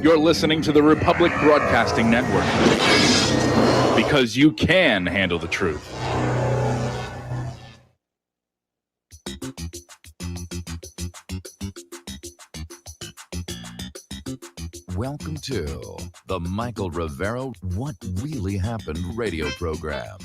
You're listening to the Republic Broadcasting Network, because you can handle the truth. Welcome to the Michael Rivero What Really Happened radio program.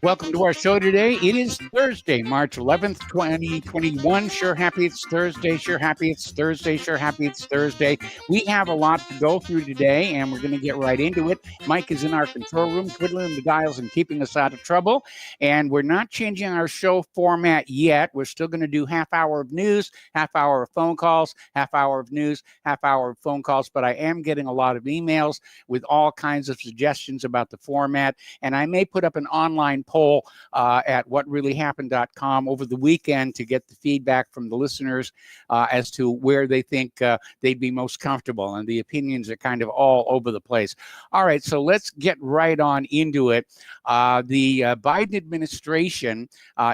Welcome to our show today. It is Thursday, March 11th, 2021. Sure happy it's Thursday. Sure happy it's Thursday. Sure happy it's Thursday. We have a lot to go through today, and we're going to get right into it. Mike is in our control room, twiddling the dials and keeping us out of trouble. And we're not changing our show format yet. We're still going to do half hour of news, half hour of phone calls, half hour of news, half hour of phone calls. But I am getting a lot of emails with all kinds of suggestions about the format. And I may put up an online poll at whatreallyhappened.com over the weekend to get the feedback from the listeners as to where they think they'd be most comfortable. And the opinions are kind of all over the place. All right, so let's get right on into it. The Biden administration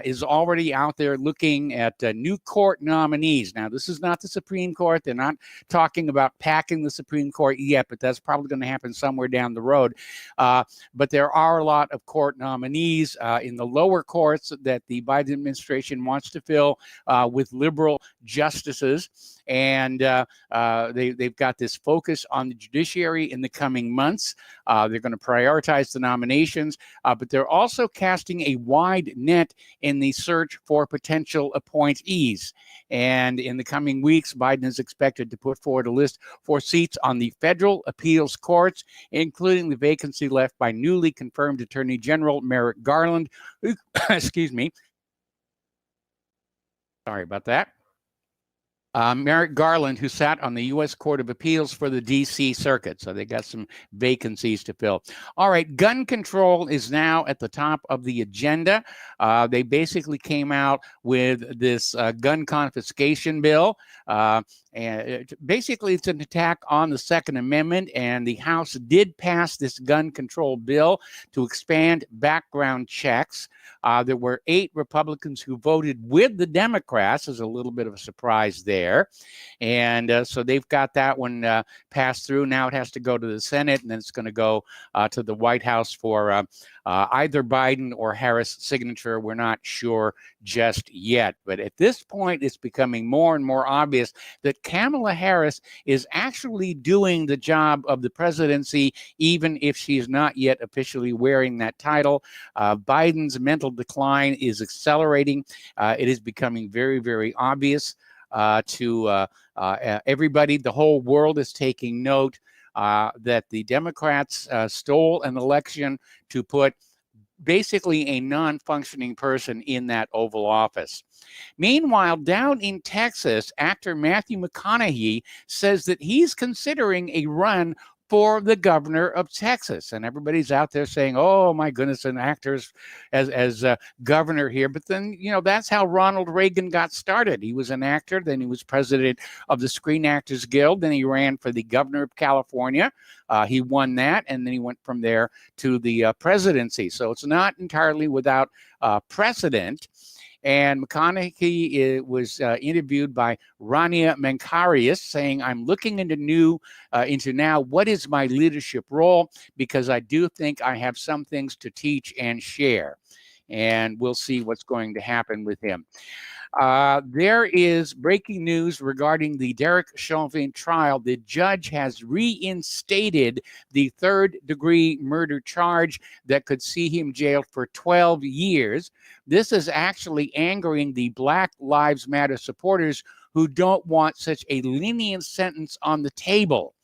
is already out there looking at new court nominees. Now, this is not the Supreme Court. They're not talking about packing the Supreme Court yet, but that's probably going to happen somewhere down the road. But there are a lot of court nominees in the lower courts that the Biden administration wants to fill with liberal justices. And they've got this focus on the judiciary in the coming months. They're going to prioritize the nominations, but they're also casting a wide net in the search for potential appointees. And in the coming weeks, Biden is expected to put forward a list for seats on the federal appeals courts, including the vacancy left by newly confirmed Attorney General Merrick Garland, who, excuse me, sorry about that. Merrick Garland, who sat on the U.S. Court of Appeals for the D.C. Circuit. So they got some vacancies to fill. All right, gun control is now at the top of the agenda. They basically came out with this gun confiscation bill. And basically, it's an attack on the Second Amendment, and the House did pass this gun control bill to expand background checks. There were 8 Republicans who voted with the Democrats. There's a little bit of a surprise there. And so they've got that one passed through. Now it has to go to the Senate, and then it's going to go to the White House for either Biden or Harris signature. We're not sure just yet. But at this point, it's becoming more and more obvious that Kamala Harris is actually doing the job of the presidency, even if she is not yet officially wearing that title. Biden's mental decline is accelerating. It is becoming very, very obvious to everybody. The whole world is taking note that the Democrats stole an election to put basically a non-functioning person in that Oval Office. Meanwhile, down in Texas, actor Matthew McConaughey says that he's considering a run for the governor of Texas. And everybody's out there saying, oh, my goodness, an actor as governor here. But then, you know, that's how Ronald Reagan got started. He was an actor. Then he was president of the Screen Actors Guild. Then he ran for the governor of California. He won that. And then he went from there to the presidency. So it's not entirely without precedent. And McConaughey was interviewed by Rania Mankarius, saying, I'm looking into now what is my leadership role, because I do think I have some things to teach and share. And we'll see what's going to happen with him. There is breaking news regarding the Derek Chauvin trial. The judge has reinstated the third-degree murder charge that could see him jailed for 12 years. This is actually angering the Black Lives Matter supporters who don't want such a lenient sentence on the table.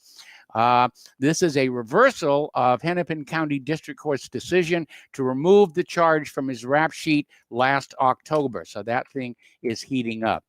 This is a reversal of Hennepin County District Court's decision to remove the charge from his rap sheet last October. So that thing is heating up.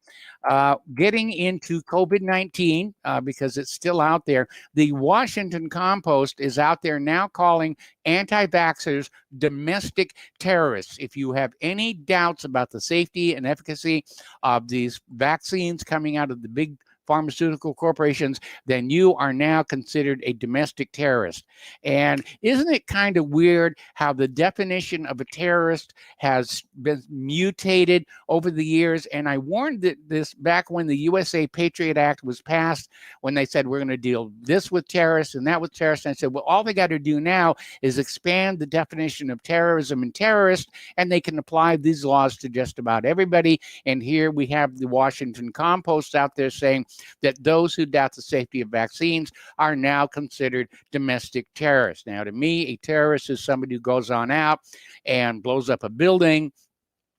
Getting into COVID-19, because it's still out there, the Washington Compost is out there now calling anti-vaxxers domestic terrorists. If you have any doubts about the safety and efficacy of these vaccines coming out of the big pharmaceutical corporations, then you are now considered a domestic terrorist. And isn't it kind of weird how the definition of a terrorist has been mutated over the years? And I warned this back when the USA Patriot Act was passed, when they said we're going to deal this with terrorists and that with terrorists. And I said, well, all they got to do now is expand the definition of terrorism and terrorist, and they can apply these laws to just about everybody. And here we have the Washington Compost out there saying that those who doubt the safety of vaccines are now considered domestic terrorists. Now, to me, a terrorist is somebody who goes on out and blows up a building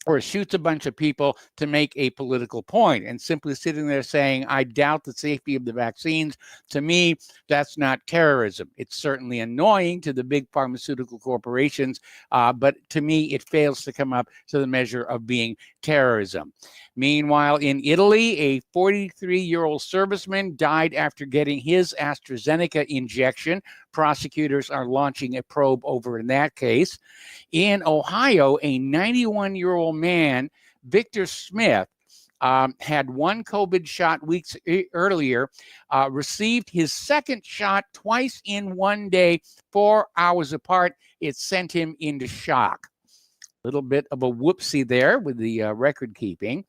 or shoots a bunch of people to make a political point. And simply sitting there saying, I doubt the safety of the vaccines, to me, that's not terrorism. It's certainly annoying to the big pharmaceutical corporations, but to me, it fails to come up to the measure of being terrorism. Meanwhile, in Italy, a 43-year-old serviceman died after getting his AstraZeneca injection. Prosecutors are launching a probe over in that case. In Ohio, a 91-year-old man, Victor Smith, had one COVID shot weeks earlier, received his second shot twice in one day, 4 hours apart. It sent him into shock. Little bit of a whoopsie there with the record keeping.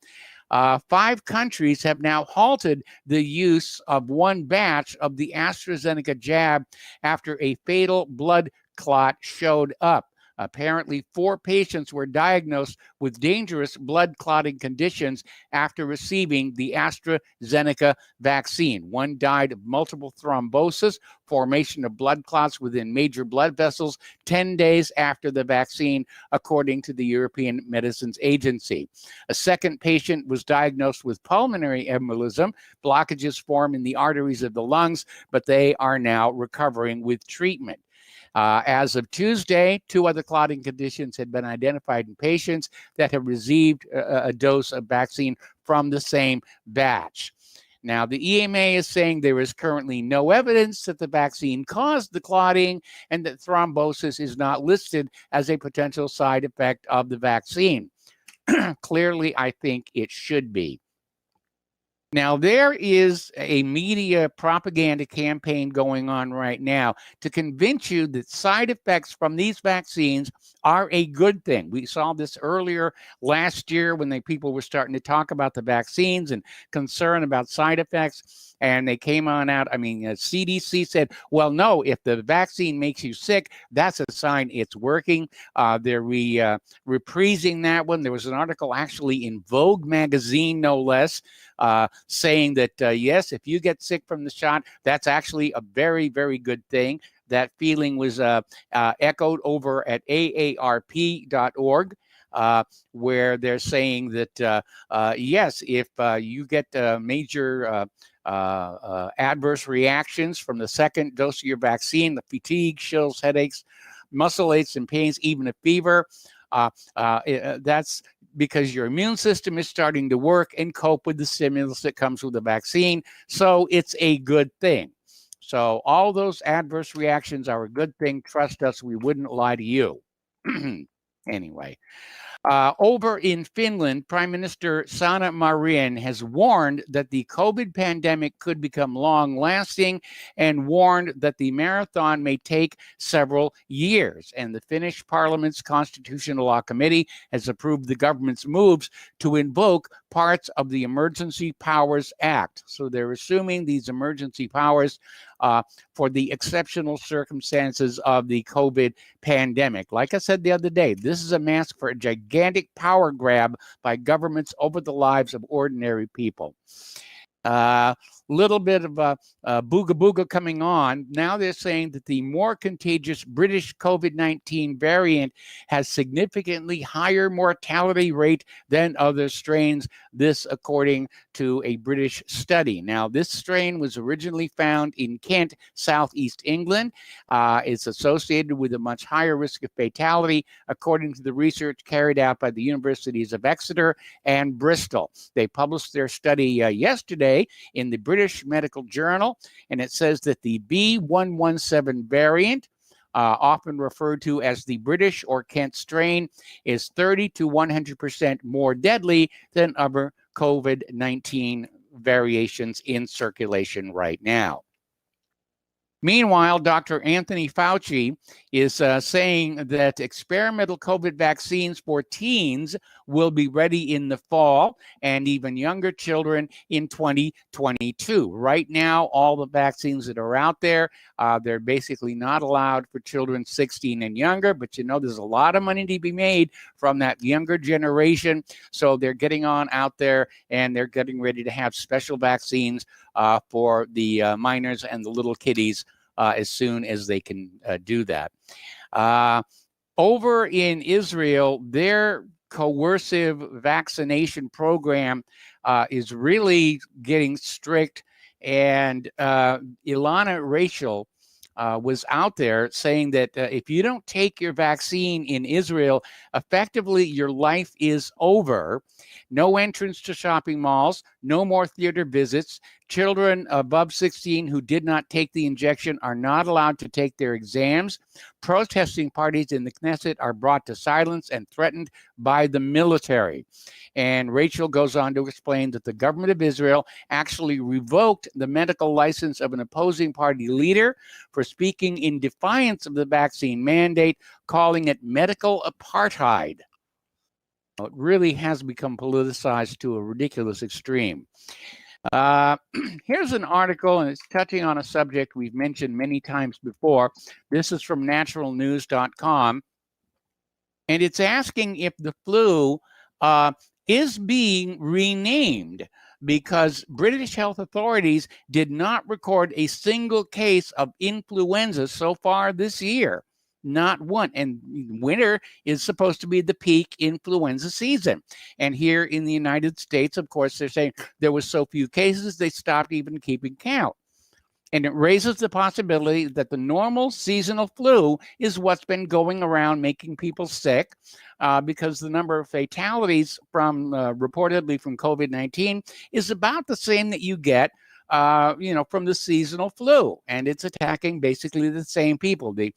5 countries have now halted the use of one batch of the AstraZeneca jab after a fatal blood clot showed up. Apparently, 4 patients were diagnosed with dangerous blood clotting conditions after receiving the AstraZeneca vaccine. One died of multiple thrombosis, formation of blood clots within major blood vessels, 10 days after the vaccine, according to the European Medicines Agency. A second patient was diagnosed with pulmonary embolism. Blockages form in the arteries of the lungs, but they are now recovering with treatment. As of Tuesday, 2 other clotting conditions had been identified in patients that have received a dose of vaccine from the same batch. Now, the EMA is saying there is currently no evidence that the vaccine caused the clotting and that thrombosis is not listed as a potential side effect of the vaccine. Clearly, I think it should be. Now, there is a media propaganda campaign going on right now to convince you that side effects from these vaccines are a good thing. We saw this earlier last year when people were starting to talk about the vaccines and concern about side effects. And they came on out. CDC said, well, no, if the vaccine makes you sick, that's a sign it's working. They're reprising that one. There was an article actually in Vogue magazine, no less, saying that, yes, if you get sick from the shot, that's actually a very, very good thing. That feeling was echoed over at aarp.org. Where they're saying that, yes, if you get major adverse reactions from the second dose of your vaccine, the fatigue, chills, headaches, muscle aches and pains, even a fever, that's because your immune system is starting to work and cope with the stimulus that comes with the vaccine. So it's a good thing. So all those adverse reactions are a good thing. Trust us, we wouldn't lie to you. Anyway. Over in Finland, Prime Minister Sanna Marin has warned that the COVID pandemic could become long-lasting and warned that the marathon may take several years. And the Finnish Parliament's Constitutional Law Committee has approved the government's moves to invoke parts of the Emergency Powers Act. So they're assuming these emergency powers for the exceptional circumstances of the COVID pandemic. Like I said the other day, this is a mask for a gigantic power grab by governments over the lives of ordinary people. Little bit of a booga booga coming on. Now they're saying that the more contagious British COVID-19 variant has significantly higher mortality rate than other strains. This according to a British study. Now, this strain was originally found in Kent, southeast England. It's associated with a much higher risk of fatality, according to the research carried out by the universities of Exeter and Bristol. They published their study yesterday in the British Medical Journal, and it says that the B117 variant, often referred to as the British or Kent strain, is 30 to 100% more deadly than other COVID-19 variations in circulation right now. Meanwhile, Dr. Anthony Fauci is saying that experimental COVID vaccines for teens will be ready in the fall, and even younger children in 2022. Right now, all the vaccines that are out there, they're basically not allowed for children 16 and younger, but you know there's a lot of money to be made from that younger generation, so they're getting on out there and they're getting ready to have special vaccines for the minors and the little kiddies as soon as they can do that. Over in Israel, their coercive vaccination program is really getting strict. And Ilana Rachel was out there saying that if you don't take your vaccine in Israel, effectively your life is over. No entrance to shopping malls, no more theater visits. Children above 16 who did not take the injection are not allowed to take their exams. Protesting parties in the Knesset are brought to silence and threatened by the military. And Rachel goes on to explain that the government of Israel actually revoked the medical license of an opposing party leader for speaking in defiance of the vaccine mandate, calling it medical apartheid. It really has become politicized to a ridiculous extreme. Here's an article, and it's touching on a subject we've mentioned many times before. This is from naturalnews.com, and it's asking if the flu is being renamed because British health authorities did not record a single case of influenza so far this year. Not one. And winter is supposed to be the peak influenza season. And here in the United States, of course, they're saying there was so few cases, they stopped even keeping count. And it raises the possibility that the normal seasonal flu is what's been going around making people sick because the number of fatalities from reportedly from COVID-19 is about the same that you get from the seasonal flu, and it's attacking basically the same people, the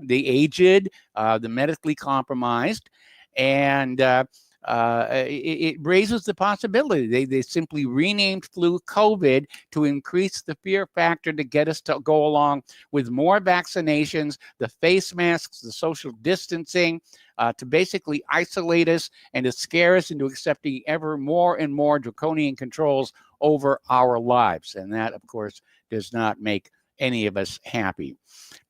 aged, the medically compromised, and it raises the possibility. They simply renamed flu COVID to increase the fear factor to get us to go along with more vaccinations, the face masks, the social distancing, to basically isolate us and to scare us into accepting ever more and more draconian controls over our lives. And that, of course, does not make any of us happy.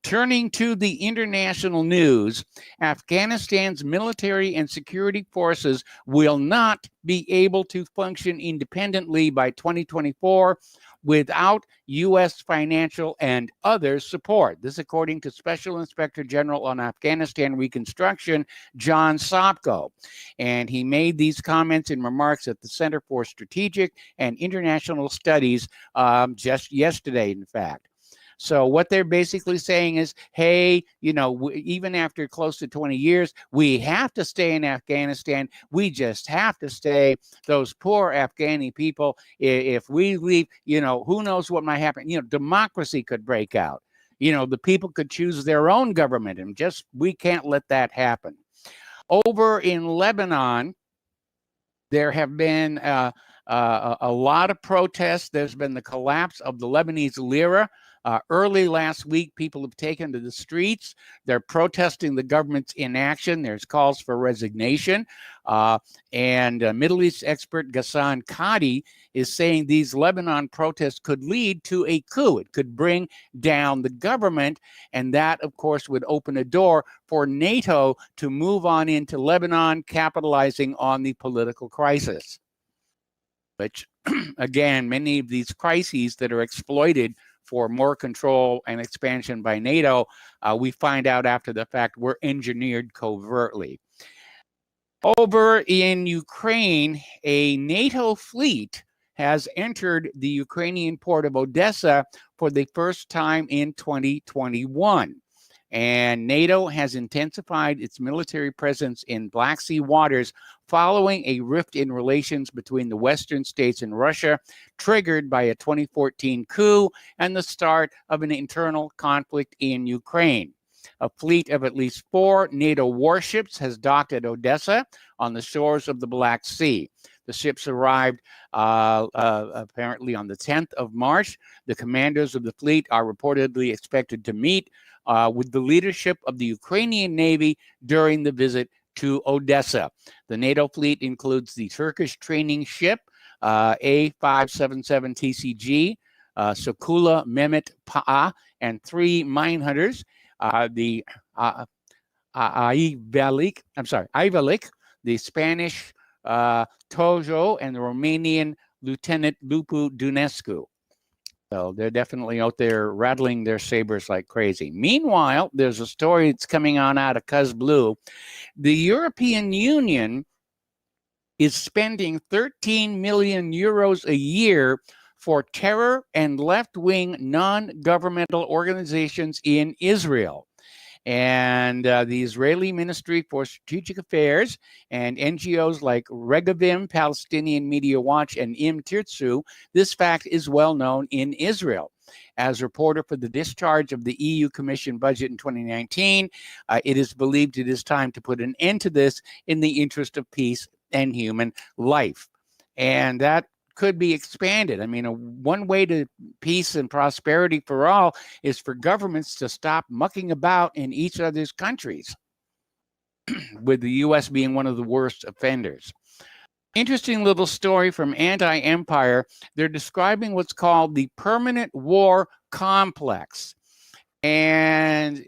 Turning to the international news, Afghanistan's military and security forces will not be able to function independently by 2024 without U.S. financial and other support. This according to Special Inspector General on Afghanistan Reconstruction, John Sopko. And he made these comments in remarks at the Center for Strategic and International Studies just yesterday, in fact. So what they're basically saying is, hey, even after close to 20 years, we have to stay in Afghanistan. We just have to stay. Those poor Afghani people, if we leave, who knows what might happen. Democracy could break out. The people could choose their own government, and we can't let that happen. Over in Lebanon, there have been a lot of protests. There's been the collapse of the Lebanese lira. Early last week, people have taken to the streets. They're protesting the government's inaction. There's calls for resignation. And Middle East expert Ghassan Qadi is saying these Lebanon protests could lead to a coup. It could bring down the government. And that, of course, would open a door for NATO to move on into Lebanon, capitalizing on the political crisis. Which, again, many of these crises that are exploited for more control and expansion by NATO, we find out after the fact were engineered covertly. Over in Ukraine, a NATO fleet has entered the Ukrainian port of Odessa for the first time in 2021. And NATO has intensified its military presence in Black Sea waters following a rift in relations between the Western states and Russia, triggered by a 2014 coup and the start of an internal conflict in Ukraine. A fleet of at least 4 NATO warships has docked at Odessa on the shores of the Black Sea. The ships arrived apparently on the 10th of March. The commanders of the fleet are reportedly expected to meet with the leadership of the Ukrainian Navy during the visit to Odessa. The NATO fleet includes the Turkish training ship A577 TCG, Sokula Mehmet Pa'a, and 3 mine hunters, the Ayvalik, the Spanish Tojo, and the Romanian Lieutenant Lupu Dunescu. So they're definitely out there rattling their sabers like crazy. Meanwhile, there's a story that's coming on out of Cuz Blue. The European Union is spending 13 million euros a year for terror and left-wing non-governmental organizations in Israel. And the Israeli Ministry for Strategic Affairs and NGOs like Regavim, Palestinian Media Watch, and Im Tirtzu, this fact is well known in Israel. As reporter for the discharge of the EU Commission budget in 2019, it is believed it is time to put an end to this in the interest of peace and human life. And that could be expanded. I mean, one way to peace and prosperity for all is for governments to stop mucking about in each other's countries, with the U.S. being one of the worst offenders. Interesting little story from Anti-Empire. They're describing what's called the permanent war complex. And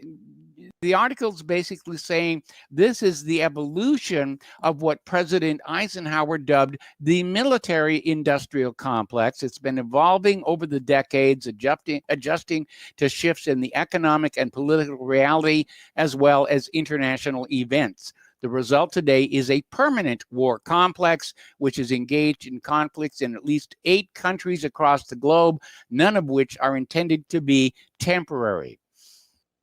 the article's basically saying this is the evolution of what President Eisenhower dubbed the military-industrial complex. It's been evolving over the decades, adjusting to shifts in the economic and political reality, as well as international events. The result today is a permanent war complex, which is engaged in conflicts in at least 8 countries across the globe, none of which are intended to be temporary.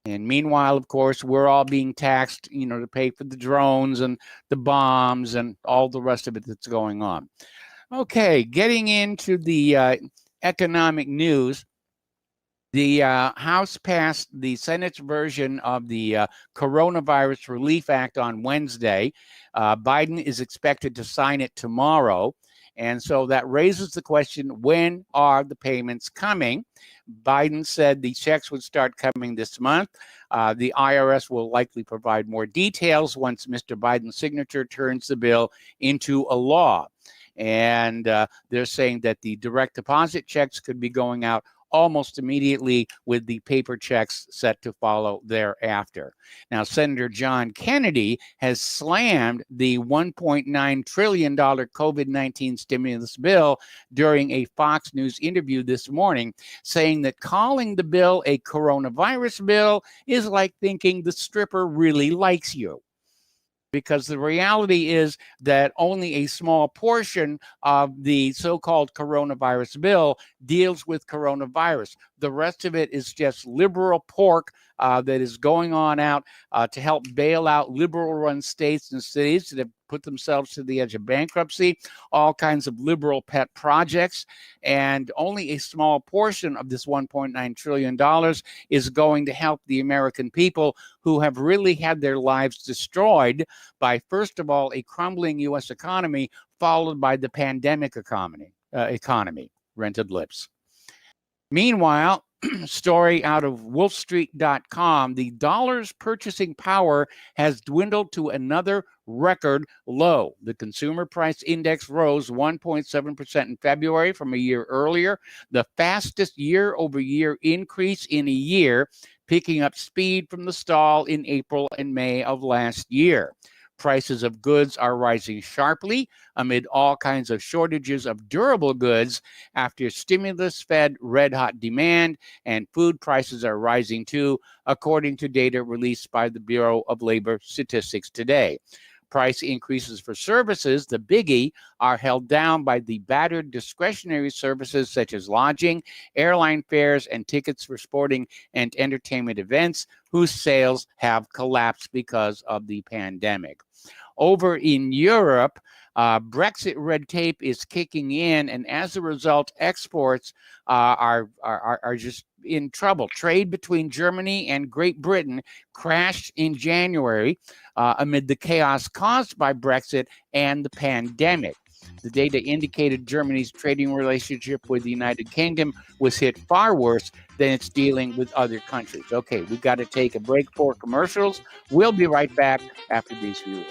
And meanwhile, of course, we're all being taxed, to pay for the drones and the bombs and all the rest of it that's going on. Okay, getting into the economic news. The House passed the Senate's version of the Coronavirus Relief Act on Wednesday. Biden is expected to sign it tomorrow. And so that raises the question, when are the payments coming? Biden said the checks would start coming this month. The IRS will likely provide more details once Mr. Biden's signature turns the bill into a law. And they're saying that the direct deposit checks could be going out almost immediately, with the paper checks set to follow thereafter. Now, Senator John Kennedy has slammed the $1.9 trillion COVID-19 stimulus bill during a Fox News interview this morning, saying that calling the bill a coronavirus bill is like thinking the stripper really likes you. Because the reality is that only a small portion of the so-called coronavirus bill deals with coronavirus. The rest of it is just liberal pork that is going on out to help bail out liberal-run states and cities that have put themselves to the edge of bankruptcy, all kinds of liberal pet projects, and only a small portion of this $1.9 trillion is going to help the American people who have really had their lives destroyed by, first of all, a crumbling U.S. economy, followed by the pandemic economy, rented lips. Meanwhile, story out of wolfstreet.com, the dollar's purchasing power has dwindled to another record low. The consumer price index rose 1.7% in February from a year earlier, the fastest year-over-year increase in a year, picking up speed from the stall in April and May of last year. Prices of goods are rising sharply amid all kinds of shortages of durable goods after stimulus-fed red-hot demand, and food prices are rising too, according to data released by the Bureau of Labor Statistics today. Price increases for services, the biggie, are held down by the battered discretionary services such as lodging, airline fares, and tickets for sporting and entertainment events, whose sales have collapsed because of the pandemic. Over in Europe, Brexit red tape is kicking in, and as a result, exports are just in trouble. Trade between Germany and Great Britain crashed in January amid the chaos caused by Brexit and the pandemic. The data indicated Germany's trading relationship with the United Kingdom was hit far worse than it's dealing with other countries. Okay, we've got to take a break for commercials. We'll be right back after these few words.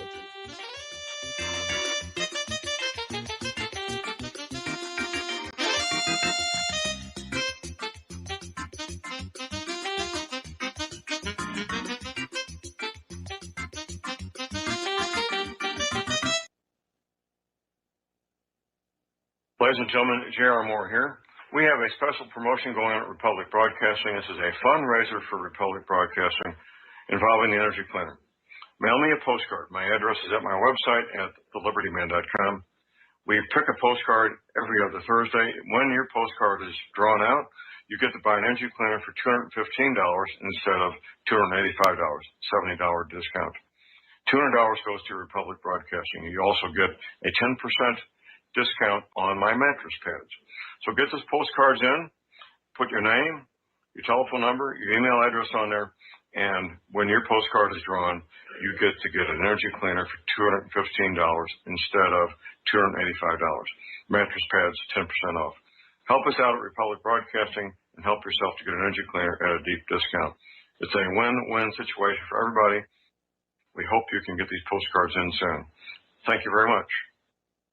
Ladies and gentlemen, J.R. Moore here. We have a special promotion going on at Republic Broadcasting. This is a fundraiser for Republic Broadcasting involving the energy cleaner. Mail me a postcard. My address is at my website at thelibertyman.com. We pick a postcard every other Thursday. When your postcard is drawn out, you get to buy an energy cleaner for $215 instead of $285, $70 discount. $200 goes to Republic Broadcasting. You also get a 10% discount on my mattress pads. So get those postcards in, put your name, your telephone number, your email address on there, and when your postcard is drawn, you get to get an energy cleaner for $215 instead of $285. Mattress pads, 10% off. Help us out at Republic Broadcasting and help yourself to get an energy cleaner at a deep discount. It's a win-win situation for everybody. We hope you can get these postcards in soon. Thank you very much.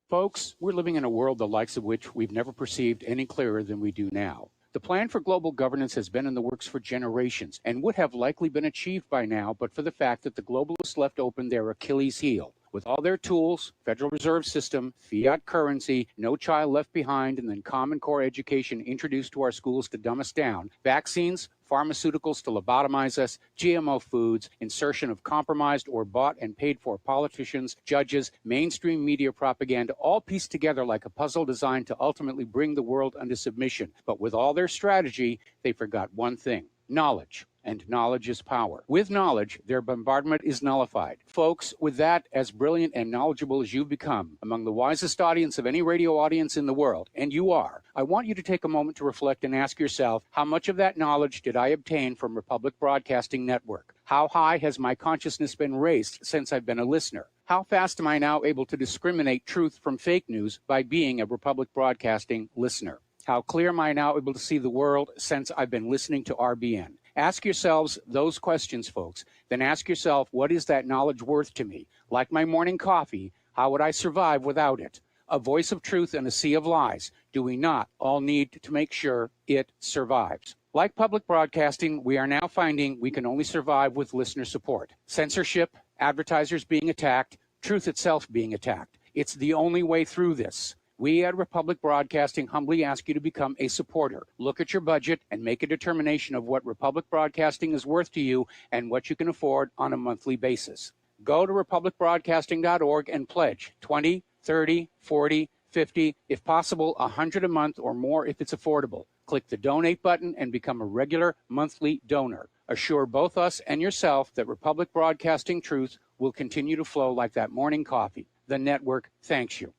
Folks, we're living in a world the likes of which we've never perceived any clearer than we do now. The plan for global governance has been in the works for generations and would have likely been achieved by now, but for the fact that the globalists left open their Achilles heel. With all their tools, Federal Reserve System, fiat currency, no child left behind, and then Common Core education introduced to our schools to dumb us down, vaccines, pharmaceuticals to lobotomize us, GMO foods, insertion of compromised or bought and paid for politicians, judges, mainstream media propaganda, all pieced together like a puzzle designed to ultimately bring the world under submission. But with all their strategy, they forgot one thing: knowledge. And knowledge is power. With knowledge, their bombardment is nullified. Folks, with that, as brilliant and knowledgeable as you've become, among the wisest audience of any radio audience in the world, and you are, I want you to take a moment to reflect and ask yourself, how much of that knowledge did I obtain from Republic Broadcasting Network? How high has my consciousness been raised since I've been a listener? How fast am I now able to discriminate truth from fake news by being a Republic Broadcasting listener? How clear am I now able to see the world since I've been listening to RBN? Ask yourselves those questions, folks. Then ask yourself, what is that knowledge worth to me? Like my morning coffee, how would I survive without it? A voice of truth in a sea of lies. Do we not all need to make sure it survives? Like public broadcasting, we are now finding we can only survive with listener support. Censorship, advertisers being attacked, truth itself being attacked. It's the only way through this. We at Republic Broadcasting humbly ask you to become a supporter. Look at your budget and make a determination of what Republic Broadcasting is worth to you and what you can afford on a monthly basis. Go to republicbroadcasting.org and pledge 20, 30, 40, 50, if possible, 100 a month or more if it's affordable. Click the donate button and become a regular monthly donor. Assure both us and yourself that Republic Broadcasting truth will continue to flow like that morning coffee. The network thanks you.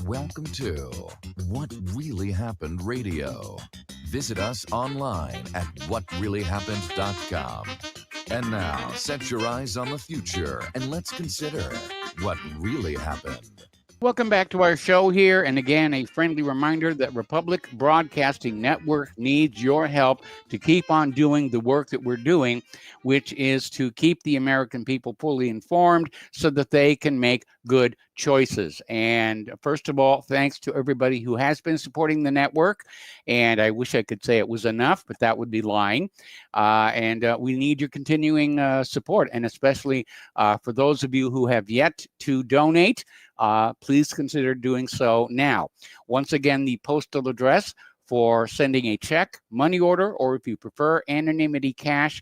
Welcome to What Really Happened Radio. Visit us online at whatreallyhappened.com. And now, set your eyes on the future and let's consider what really happened. Welcome back to our show here. And again, a friendly reminder that Republic Broadcasting Network needs your help to keep on doing the work that we're doing, which is to keep the American people fully informed so that they can make good choices. And first of all, thanks to everybody who has been supporting the network. And I wish I could say it was enough, but that would be lying. And we need your continuing support. And especially for those of you who have yet to donate, please consider doing so now. Once again, the postal address for sending a check, money order, or if you prefer anonymity cash,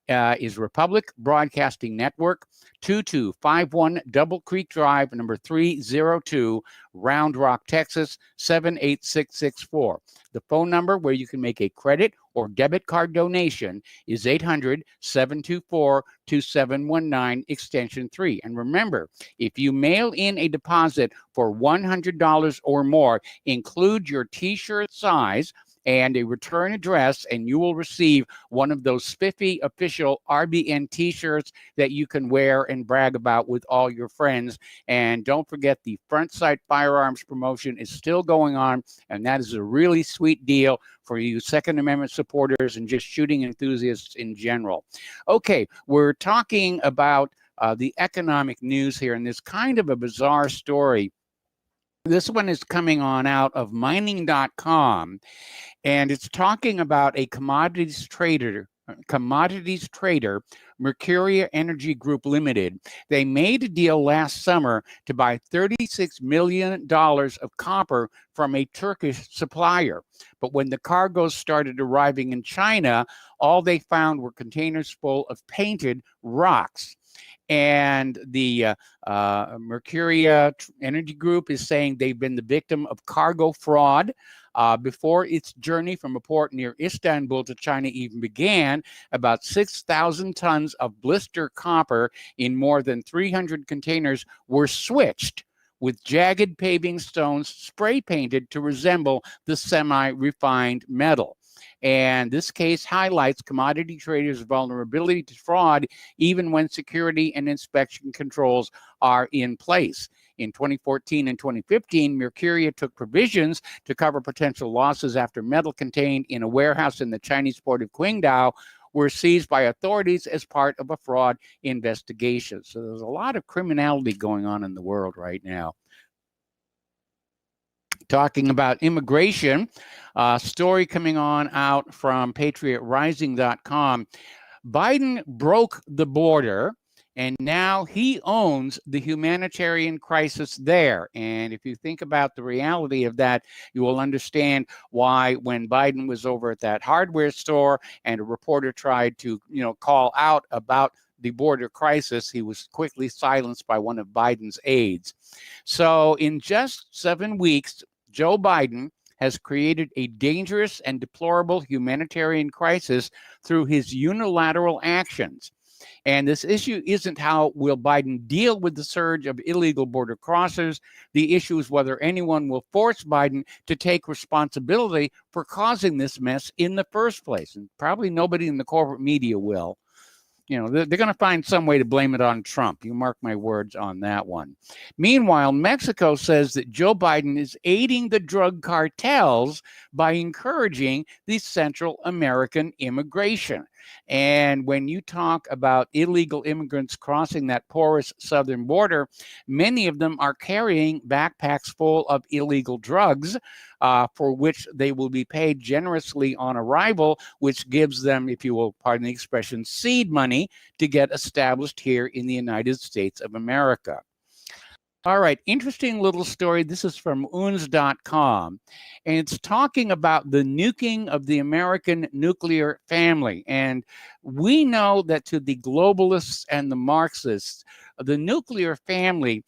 is Republic Broadcasting Network, 2251 Double Creek Drive, number 302, Round Rock, Texas, 78664. The phone number where you can make a credit or debit card donation is 800-724-2719, extension 3. And remember, if you mail in a deposit for $100 or more, include your T-shirt size and a return address, and you will receive one of those spiffy official RBN t-shirts that you can wear and brag about with all your friends. And don't forget, the Front Sight Firearms promotion is still going on, and that is a really sweet deal for you Second Amendment supporters and just shooting enthusiasts in general. Okay, we're talking about the economic news here, and there's kind of a bizarre story. This one is coming on out of mining.com, and it's talking about a commodities trader, Mercuria Energy Group Limited. They made a deal last summer to buy $36 million of copper from a Turkish supplier. But when the cargoes started arriving in China, all they found were containers full of painted rocks. And the Mercuria Energy Group is saying they've been the victim of cargo fraud. Before its journey from a port near Istanbul to China even began, about 6,000 tons of blister copper in more than 300 containers were switched with jagged paving stones spray painted to resemble the semi-refined metal. And this case highlights commodity traders' vulnerability to fraud even when security and inspection controls are in place. In 2014 and 2015, Mercuria took provisions to cover potential losses after metal contained in a warehouse in the Chinese port of Qingdao were seized by authorities as part of a fraud investigation. So there's a lot of criminality going on in the world right now. Talking about immigration, story coming on out from patriotrising.com. Biden broke the border, and now he owns the humanitarian crisis there. And if you think about the reality of that, you will understand why when Biden was over at that hardware store and a reporter tried to, call out about the border crisis, he was quickly silenced by one of Biden's aides. So in just 7 weeks, Joe Biden has created a dangerous and deplorable humanitarian crisis through his unilateral actions. And this issue isn't how will Biden deal with the surge of illegal border crossers. The issue is whether anyone will force Biden to take responsibility for causing this mess in the first place. And probably nobody in the corporate media will. They're going to find some way to blame it on Trump. You mark my words on that one. Meanwhile, Mexico says that Joe Biden is aiding the drug cartels by encouraging the Central American immigration. And when you talk about illegal immigrants crossing that porous southern border, many of them are carrying backpacks full of illegal drugs, for which they will be paid generously on arrival, which gives them, if you will pardon the expression, seed money to get established here in the United States of America. All right, interesting little story. This is from UNS.com, and it's talking about the nuking of the American nuclear family. And we know that to the globalists and the Marxists, the nuclear family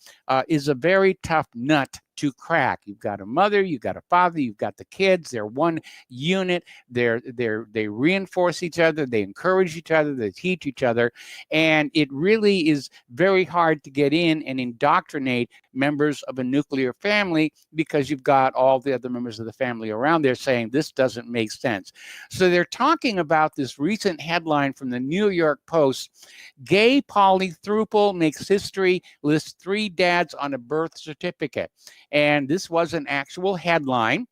is a very tough nut to crack. You've got a mother, you've got a father, you've got the kids. They're one unit. They reinforce each other. They encourage each other. They teach each other. And it really is very hard to get in and indoctrinate members of a nuclear family because you've got all the other members of the family around there saying this doesn't make sense. So they're talking about this recent headline from the New York Post. Gay polythrouple makes history, lists 3 dads on a birth certificate. And this was an actual headline,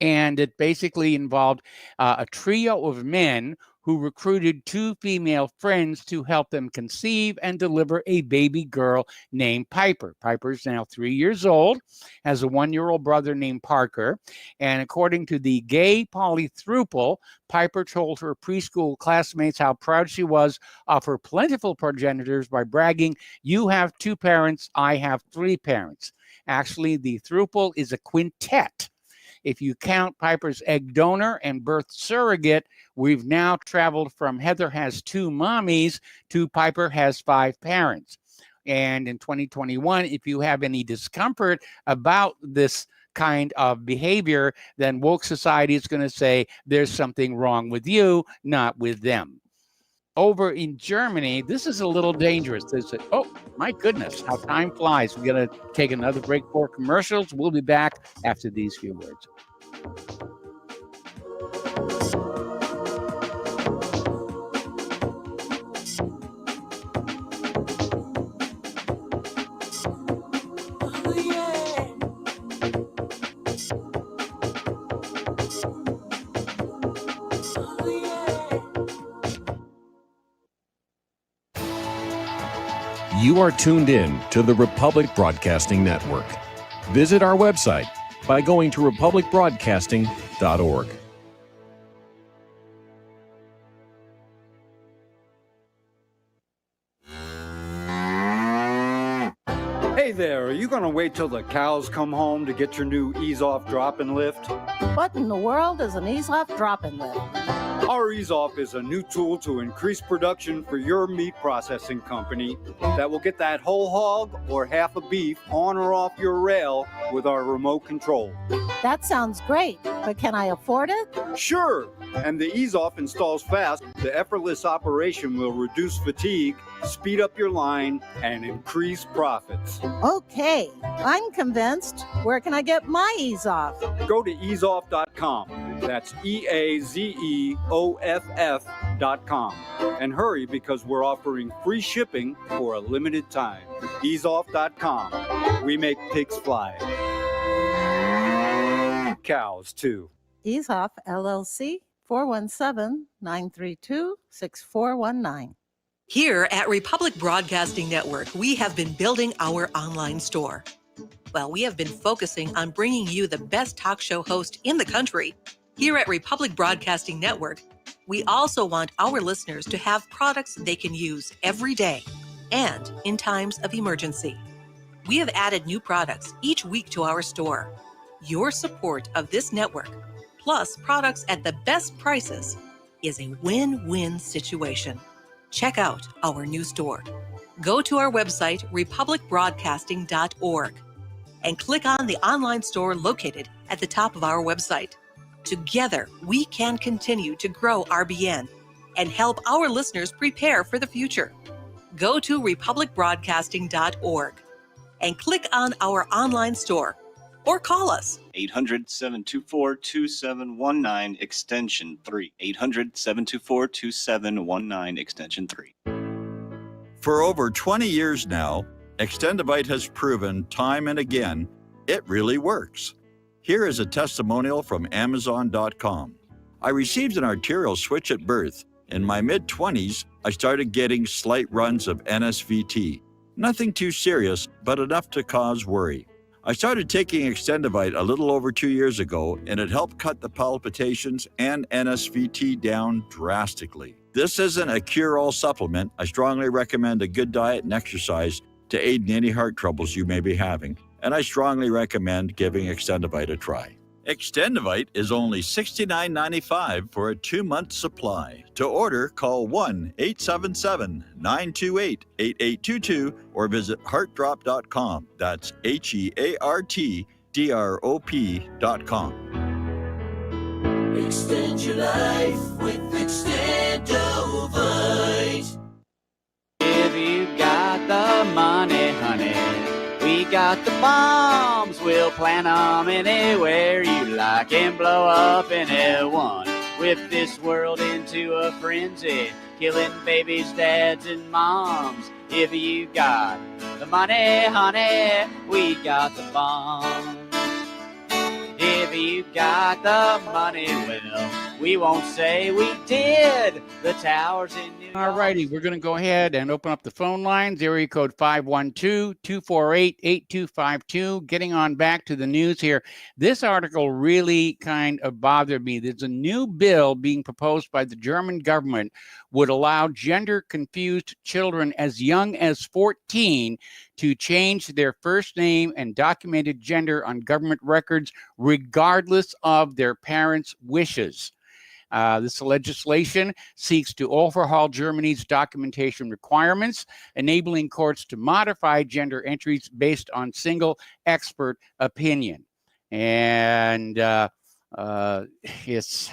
and it basically involved a trio of men who recruited 2 female friends to help them conceive and deliver a baby girl named Piper. Piper's now 3 years old, has a 1-year-old brother named Parker, and according to the Gay Polythrouple, Piper told her preschool classmates how proud she was of her plentiful progenitors by bragging, "You have 2 parents, I have 3 parents." Actually, the throuple is a quintet. If you count Piper's egg donor and birth surrogate, we've now traveled from Heather has 2 mommies to Piper has 5 parents. And in 2021, if you have any discomfort about this kind of behavior, then woke society is going to say there's something wrong with you, not with them. Over in Germany, this is a little dangerous. They said, oh, my goodness, how time flies. We're going to take another break for commercials. We'll be back after these few words. You are tuned in to the Republic Broadcasting Network. Visit our website by going to republicbroadcasting.org. Hey there, are you going to wait till the cows come home to get your new ease-off drop-and lift? What in the world is an ease-off drop-and lift? Our ease-off is a new tool to increase production for your meat processing company that will get that whole hog or half a beef on or off your rail with our remote control. That sounds great, but can I afford it? Sure, and the ease-off installs fast. The effortless operation will reduce fatigue, speed up your line, and increase profits. Okay, I'm convinced. Where can I get my ease-off? Go to easeoff.com. That's EAZEOFF.com. And hurry, because we're offering free shipping for a limited time. Easeoff.com. We make pigs fly. Cows, too. Ease-off, LLC, 417-932-6419. Here at Republic Broadcasting Network, we have been building our online store. Well, we have been focusing on bringing you the best talk show host in the country. Here at Republic Broadcasting Network, we also want our listeners to have products they can use every day and in times of emergency. We have added new products each week to our store. Your support of this network, plus products at the best prices, is a win-win situation. Check out our new store. Go to our website, republicbroadcasting.org, and click on the online store located at the top of our website. Together, we can continue to grow RBN and help our listeners prepare for the future. Go to republicbroadcasting.org and click on our online store or call us. 800-724-2719, extension 3. 800-724-2719, extension 3. For over 20 years now, Extendivite has proven time and again it really works. Here is a testimonial from Amazon.com. I received an arterial switch at birth. In my mid-20s, I started getting slight runs of NSVT. Nothing too serious, but enough to cause worry. I started taking Extendivite a little over 2 years ago, and it helped cut the palpitations and NSVT down drastically. This isn't a cure-all supplement. I strongly recommend a good diet and exercise to aid in any heart troubles you may be having, and I strongly recommend giving Extendivite a try. Extendivite is only $69.95 for a 2-month supply. To order, call 1-877-928-8822 or visit heartdrop.com. That's HEARTDROP.com. Extend your life with Extendivite. If you got the money, honey, we got the bombs. We'll plant 'em anywhere you like and blow up anyone. Whip this world into a frenzy, killing babies, dads, and moms. If you got the money, honey, we got the bombs. If you got the money, well, we won't say we did. The towers in New York. All righty, we're going to go ahead and open up the phone lines. Area code 512-248-8252. Getting on back to the news here. This article really kind of bothered me. There's a new bill being proposed by the German government would allow gender-confused children as young as 14 to change their first name and documented gender on government records, regardless of their parents' wishes. This legislation seeks to overhaul Germany's documentation requirements, enabling courts to modify gender entries based on single expert opinion. And it's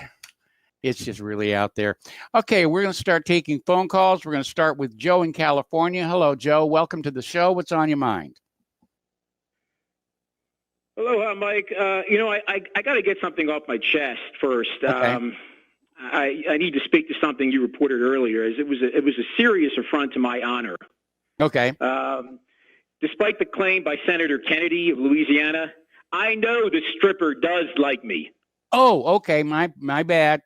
just really out there. Okay, we're going to start taking phone calls. We're going to start with Joe in California. Hello, Joe. Welcome to the show. What's on your mind? Hello, Mike. I got to get something off my chest first. Okay. I need to speak to something you reported earlier. As it was a serious affront to my honor. Okay. Despite the claim by Senator Kennedy of Louisiana, I know the stripper does like me. Oh, okay. My bad.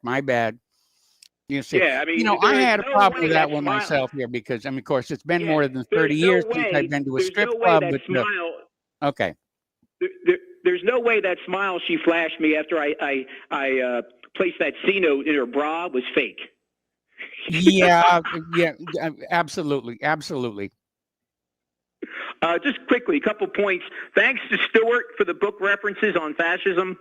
You see, Yeah, I mean, I there is had a no problem way with that that one smile. myself here because, of course, it's been Yeah, more than 30 there's no years since way. I've been to a There's strip no way club. that But smile. okay, There's no way that smile she flashed me after I placed that C note in her bra was fake. yeah, absolutely. Just quickly, a couple points. Thanks to Stewart for the book references on fascism.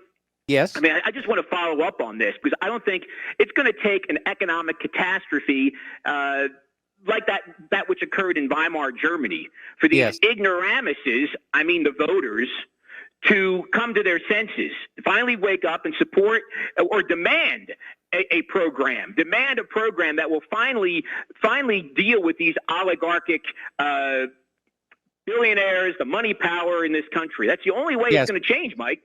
Yes. I mean, I just want to follow up on this because I don't think it's going to take an economic catastrophe like that which occurred in Weimar Germany for these ignoramuses, I mean the voters, to come to their senses, finally wake up and support or demand a program that will finally deal with these oligarchic billionaires, the money power in this country. That's the only way it's going to change, Mike.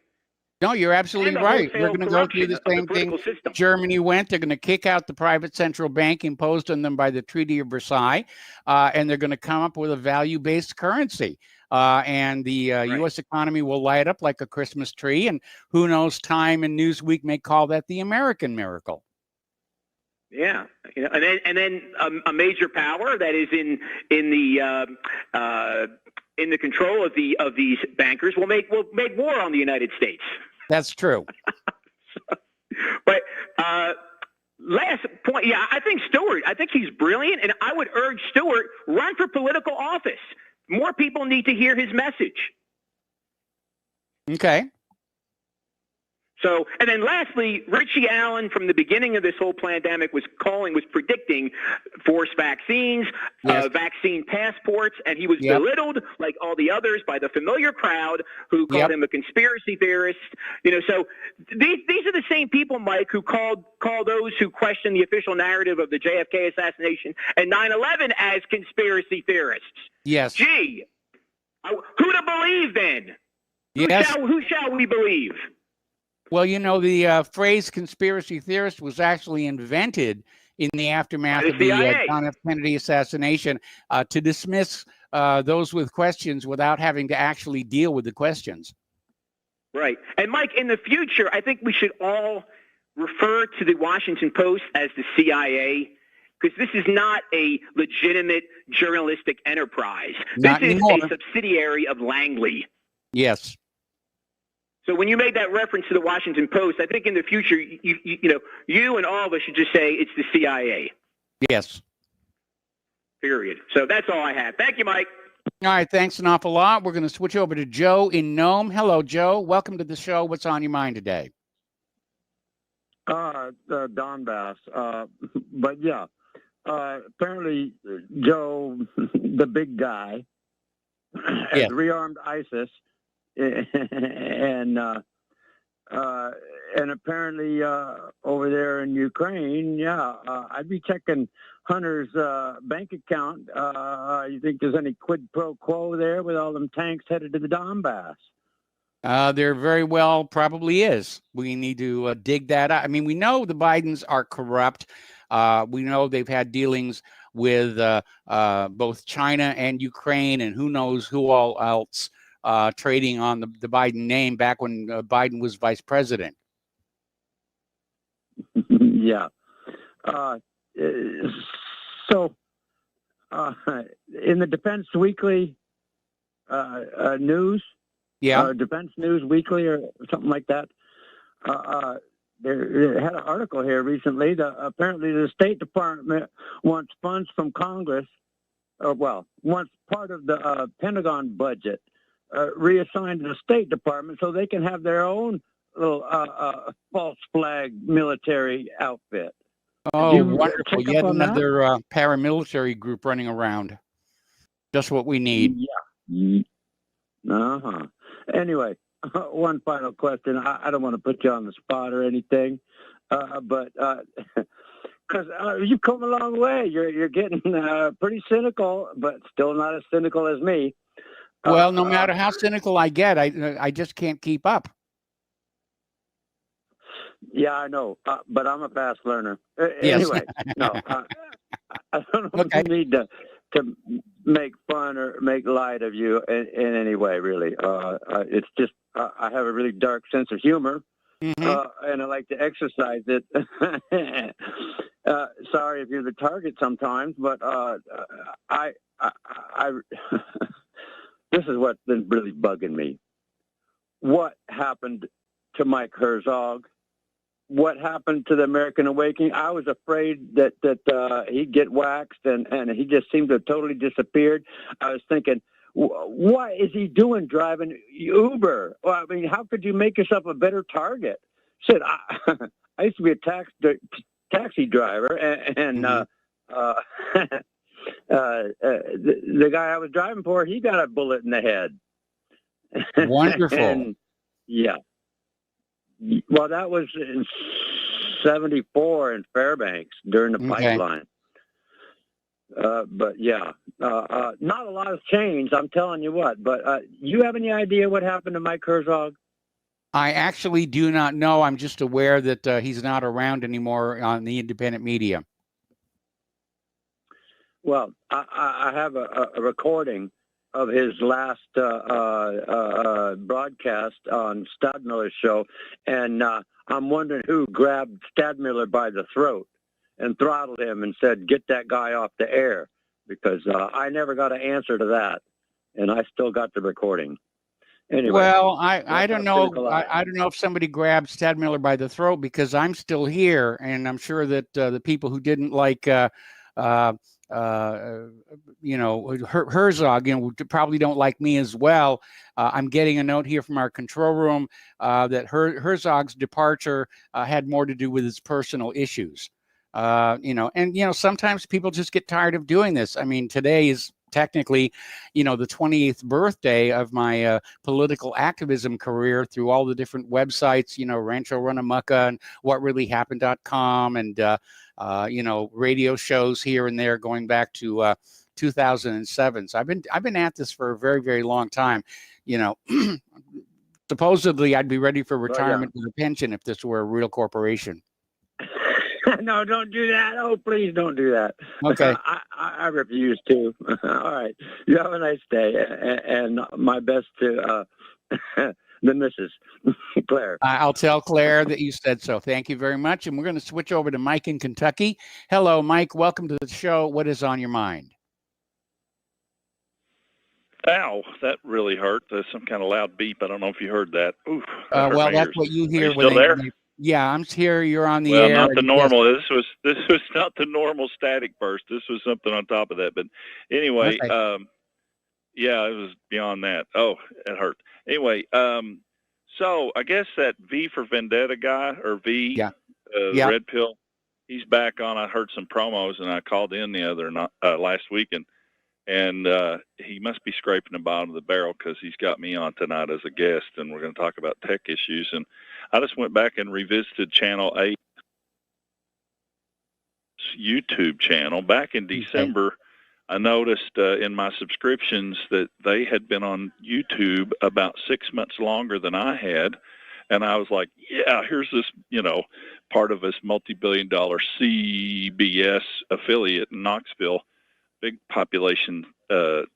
No, you're absolutely right. We're going to go through the same thing Germany went. They're going to kick out the private central bank imposed on them by the Treaty of Versailles, and they're going to come up with a value-based currency. And the U.S. economy will light up like a Christmas tree. And who knows, Time and Newsweek may call that the American miracle. Yeah, and then a major power that is in the control of these bankers will make war on the United States. That's true. But last point, yeah, I think Stewart. I think he's brilliant, and I would urge Stewart run for political office. More people need to hear his message. Okay. So, and then lastly, Richie Allen, from the beginning of this whole pandemic, was predicting forced vaccines, vaccine passports, and he was belittled, like all the others, by the familiar crowd who called him a conspiracy theorist. So these are the same people, Mike, who called those who question the official narrative of the JFK assassination and 9/11 as conspiracy theorists. Yes. Gee, who to believe then? Yes. Who shall we believe? Well, the phrase conspiracy theorist was actually invented in the aftermath of the John F. Kennedy assassination to dismiss those with questions without having to actually deal with the questions. Right. And Mike, in the future, I think we should all refer to the Washington Post as the CIA, because this is not a legitimate journalistic enterprise. Not this anymore. Is a subsidiary of Langley. Yes. So when you made that reference to the Washington Post, I think in the future, you and all of us should just say it's the CIA. Yes. Period. So that's all I have. Thank you, Mike. All right. Thanks an awful lot. We're going to switch over to Joe in Noem. Hello, Joe. Welcome to the show. What's on your mind today? Donbass. But yeah, apparently Joe, the big guy, has rearmed ISIS. And apparently over there in Ukraine, I'd be checking Hunter's bank account. You think there's any quid pro quo there with all them tanks headed to the Donbass? There very well probably is. We need to dig that out. I mean, we know the Bidens are corrupt. We know they've had dealings with both China and Ukraine and who knows who all else. Trading on the Biden name back when Biden was vice president. Yeah. So in the Defense Weekly news, Defense News Weekly or something like that, they had an article here recently that apparently the State Department wants funds from Congress, wants part of the Pentagon budget reassigned to the State Department so they can have their own little false flag military outfit. Oh, wonderful. Yet another paramilitary group running around. Just what we need. Yeah. Uh-huh. Anyway, one final question. I don't want to put you on the spot or anything, but because you've come a long way. You're getting pretty cynical, but still not as cynical as me. Well, no matter how cynical I get, I just can't keep up. Yeah, I know, but I'm a fast learner. Anyway, no, I don't need to make fun or make light of you in any way, really. It's just I have a really dark sense of humor, and I like to exercise it. Sorry if you're the target sometimes, but I this is what's been really bugging me. What happened to Mike Herzog? What happened to the American Awakening? I was afraid that he'd get waxed, and he just seemed to have totally disappeared. I was thinking, what is he doing driving Uber? Well, I mean, how could you make yourself a better target? Said I used to be a taxi driver, and the guy I was driving for, he got a bullet in the head. Wonderful. And, yeah. Well, that was in '74 in Fairbanks during the pipeline. But yeah, not a lot has changed. I'm telling you what. But you have any idea what happened to Mike Herzog? I actually do not know. I'm just aware that he's not around anymore on the independent media. Well, I have a recording of his last broadcast on Stadmiller's show, and I'm wondering who grabbed Stadmiller by the throat and throttled him and said, "Get that guy off the air," because I never got an answer to that, and I still got the recording. Anyway, well, I don't know. I don't know if somebody grabbed Stadmiller by the throat, because I'm still here, and I'm sure that the people who didn't like Herzog, probably don't like me as well. I'm getting a note here from our control room that Herzog's departure had more to do with his personal issues. Sometimes people just get tired of doing this. I mean, today is technically, the 28th birthday of my political activism career through all the different websites, Rancho Runamucka and WhatReallyHappened.com, and radio shows here and there going back to 2007. So I've been at this for a very, very long time. Supposedly I'd be ready for retirement with a pension if this were a real corporation. No, don't do that. Oh, please don't do that. Okay. I refuse to. All right. You have a nice day, and my best to the missus, Claire. I'll tell Claire that you said so. Thank you very much. And we're going to switch over to Mike in Kentucky. Hello, Mike. Welcome to the show. What is on your mind? Ow, that really hurt. There's some kind of loud beep. I don't know if you heard that. Oof, that hurt well, my that's ears. what you hear. Are you still there? Yeah, I'm here. You're on the well, air. Well, not the normal. This was not the normal static burst. This was something on top of that. But anyway, okay. Yeah, it was beyond that. Oh, it hurt. Anyway, so I guess that V for Vendetta guy, or V, Red Pill, he's back on. I heard some promos, and I called in last week, and he must be scraping the bottom of the barrel, because he's got me on tonight as a guest, and we're going to talk about tech issues. And I just went back and revisited Channel 8's YouTube channel. Back in December, I noticed in my subscriptions that they had been on YouTube about 6 months longer than I had. And I was like, yeah, here's this, part of this multi-billion-dollar CBS affiliate in Knoxville, big population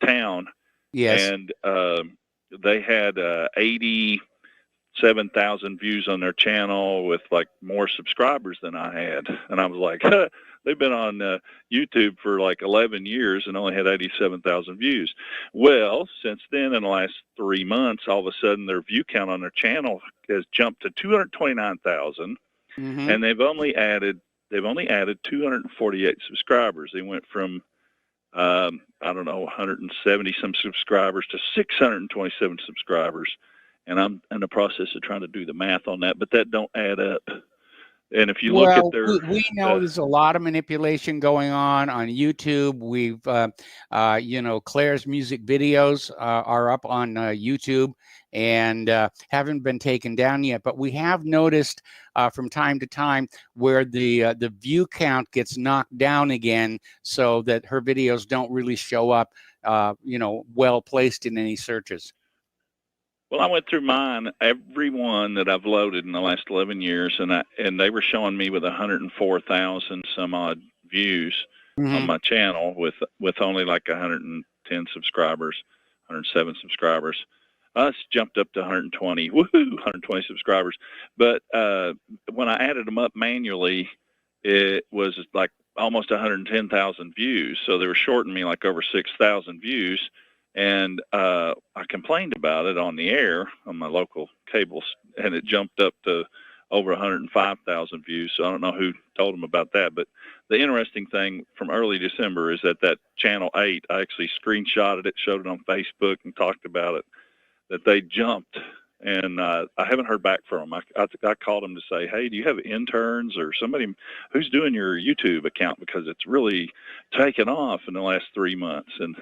town. Yes. And they had 87,000 views on their channel with like more subscribers than I had. And I was like, they've been on YouTube for like 11 years and only had 87,000 views. Well, since then, in the last 3 months, all of a sudden their view count on their channel has jumped to 229,000. Mm-hmm. And they've only added 248 subscribers. They went from 170 some subscribers to 627 subscribers. And I'm in the process of trying to do the math on that, but that don't add up. And if you look at their, we know there's a lot of manipulation going on YouTube. We've, Claire's music videos are up on YouTube and haven't been taken down yet. But we have noticed from time to time where the view count gets knocked down again, so that her videos don't really show up, well placed in any searches. Well, I went through mine, every one that I've loaded in the last 11 years, and they were showing me with 104,000 some odd views on my channel with only like 110 subscribers, 107 subscribers. Us jumped up to 120, 120 subscribers. But when I added them up manually, it was like almost 110,000 views. So they were shorting me like over 6,000 views. And I complained about it on the air on my local cables, and it jumped up to over 105,000 views. So I don't know who told them about that. But the interesting thing from early December is that Channel 8, I actually screenshotted it, showed it on Facebook, and talked about it, that they jumped. And I haven't heard back from them. I called them to say, hey, do you have interns or somebody who's doing your YouTube account, because it's really taken off in the last 3 months. And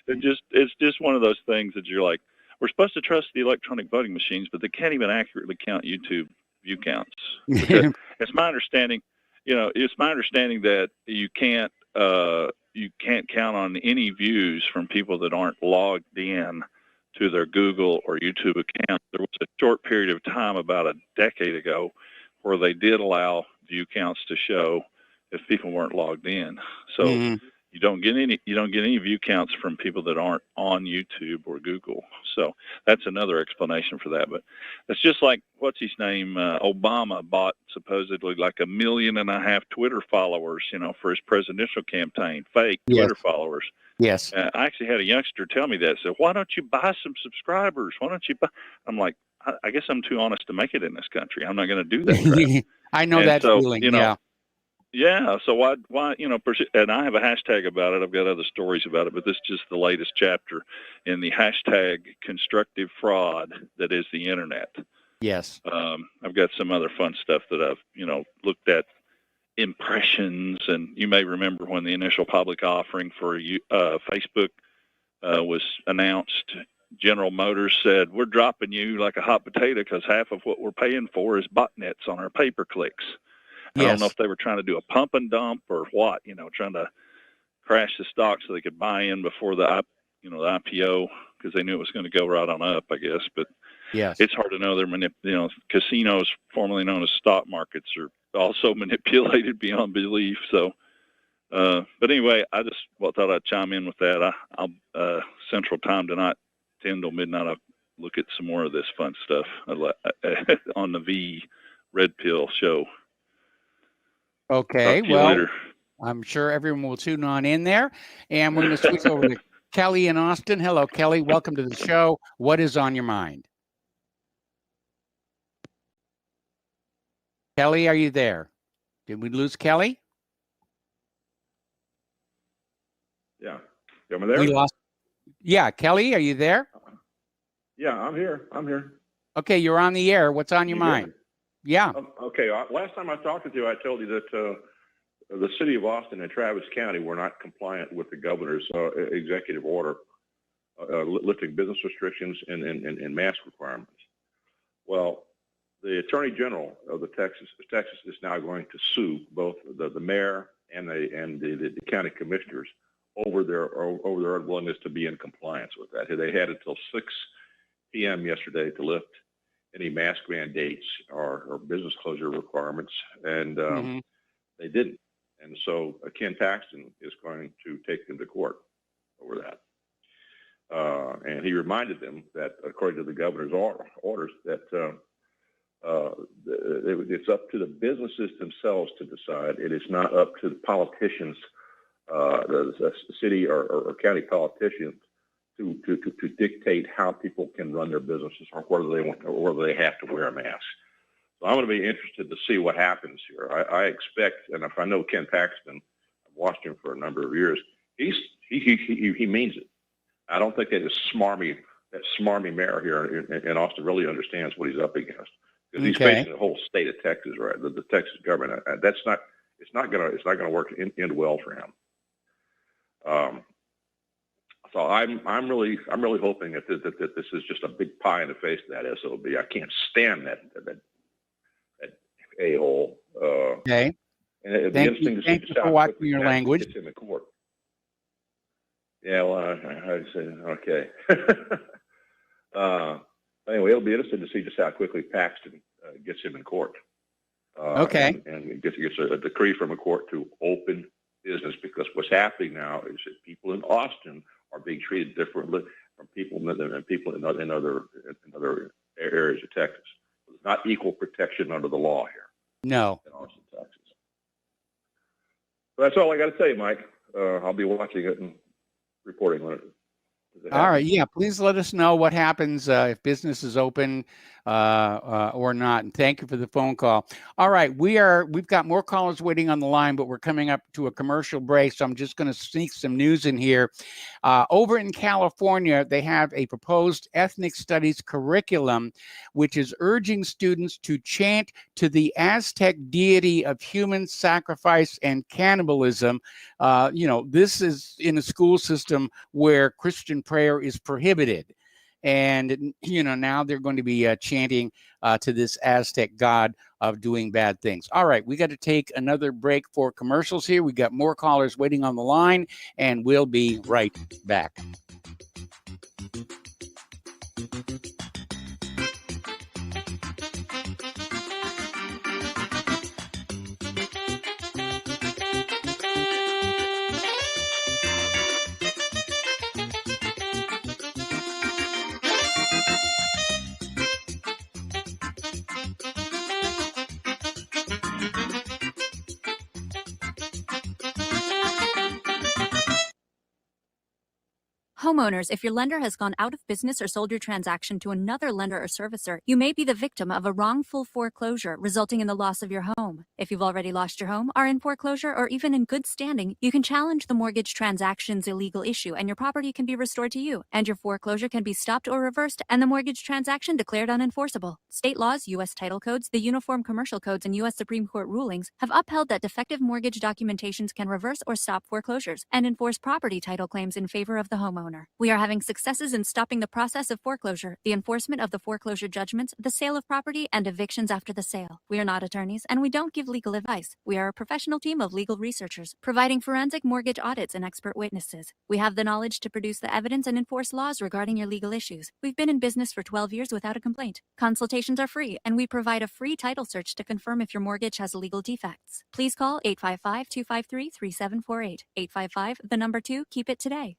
it's just one of those things that you're like, we're supposed to trust the electronic voting machines, but they can't even accurately count YouTube view counts. It's my understanding, it's my understanding that you can't count on any views from people that aren't logged in to their Google or YouTube account. There was a short period of time about a decade ago where they did allow view counts to show if people weren't logged in. So you don't get any view counts from people that aren't on YouTube or Google. So that's another explanation for that. But it's just like, what's his name? Obama bought supposedly like 1.5 million Twitter followers, for his presidential campaign, fake Twitter followers. Yes. I actually had a youngster tell me that. So why don't you buy some subscribers? Why don't you buy? I'm like, I guess I'm too honest to make it in this country. I'm not going to do that crap. I know that feeling. Yeah. Yeah. So why? And I have a hashtag about it. I've got other stories about it, but this is just the latest chapter in the hashtag constructive fraud that is the internet. Yes. I've got some other fun stuff that I've, looked at. Impressions, and you may remember when the initial public offering for Facebook was announced, General Motors said, we're dropping you like a hot potato because half of what we're paying for is botnets on our pay-per-clicks. I don't know if they were trying to do a pump and dump or what, trying to crash the stock so they could buy in before the IPO, because they knew it was going to go right on up, I guess. But it's hard to know. They're casinos, formerly known as stock markets, are also manipulated beyond belief. So, but anyway, I just thought I'd chime in with that. I'll Central Time tonight, 10 till midnight. I'll look at some more of this fun stuff on the V Red Pill show. Okay, well, later. I'm sure everyone will tune on in there, and we're going to switch over to Kelly in Austin. Hello, Kelly. Welcome to the show. What is on your mind? Kelly, are you there? Did we lose Kelly? Yeah. Am I there? We lost. Yeah, Kelly, are you there? Yeah, I'm here. Okay, you're on the air. What's on your mind? Yeah. Okay. Last time I talked with you, I told you that the city of Austin and Travis County were not compliant with the governor's executive order lifting business restrictions and mask requirements. Well, the Attorney General of Texas is now going to sue both the mayor and the county commissioners over their unwillingness to be in compliance with that. They had until 6 p.m. yesterday to lift any mask mandates or business closure requirements, and they didn't. And so Ken Paxton is going to take them to court over that. And he reminded them that, according to the governor's orders, that it's up to the businesses themselves to decide. It is not up to the politicians, the city or county politicians, to dictate how people can run their businesses or whether they have to wear a mask. So I'm going to be interested to see what happens here. I expect, and if I know Ken Paxton, I've watched him for a number of years, he means it. I don't think that smarmy mayor here in Austin really understands what he's up against, because he's facing the whole state of Texas, right? The Texas government. It's not going to work end well for him. So I'm really hoping that this is just a big pie in the face of that SOB. I can't stand that a-hole. Okay. And it'd be interesting to see just how watching your language. Gets him in court. Yeah, well, I say okay. Anyway, it'll be interesting to see just how quickly Paxton gets him in court. Okay. And gets a decree from a court to open business, because what's happening now is that people in Austin are being treated differently from people in other areas of Texas. There's not equal protection under the law here. No. In Austin, Texas. That's all I got to say, Mike. I'll be watching it and reporting on it. All right. Yeah. Please let us know what happens if business is open or not. And thank you for the phone call. All right. We've got more callers waiting on the line, but we're coming up to a commercial break. So I'm just going to sneak some news in here. Over in California, they have a proposed ethnic studies curriculum, which is urging students to chant to the Aztec deity of human sacrifice and cannibalism. This is in a school system where Christian prayer is prohibited. And, now they're going to be chanting to this Aztec god of doing bad things. All right, we got to take another break for commercials here. We got more callers waiting on the line, and we'll be right back. Homeowners, if your lender has gone out of business or sold your transaction to another lender or servicer, you may be the victim of a wrongful foreclosure, resulting in the loss of your home. If you've already lost your home, are in foreclosure, or even in good standing, you can challenge the mortgage transaction's illegal issue, and your property can be restored to you, and your foreclosure can be stopped or reversed, and the mortgage transaction declared unenforceable. State laws, U.S. title codes, the Uniform Commercial Codes, and U.S. Supreme Court rulings have upheld that defective mortgage documentations can reverse or stop foreclosures and enforce property title claims in favor of the homeowner. We are having successes in stopping the process of foreclosure, the enforcement of the foreclosure judgments, the sale of property, and evictions after the sale. We are not attorneys, and we don't give legal advice. We are a professional team of legal researchers, providing forensic mortgage audits and expert witnesses. We have the knowledge to produce the evidence and enforce laws regarding your legal issues. We've been in business for 12 years without a complaint. Consultations are free, and we provide a free title search to confirm if your mortgage has legal defects. Please call 855-253-3748. 855, the number 2, keep it today.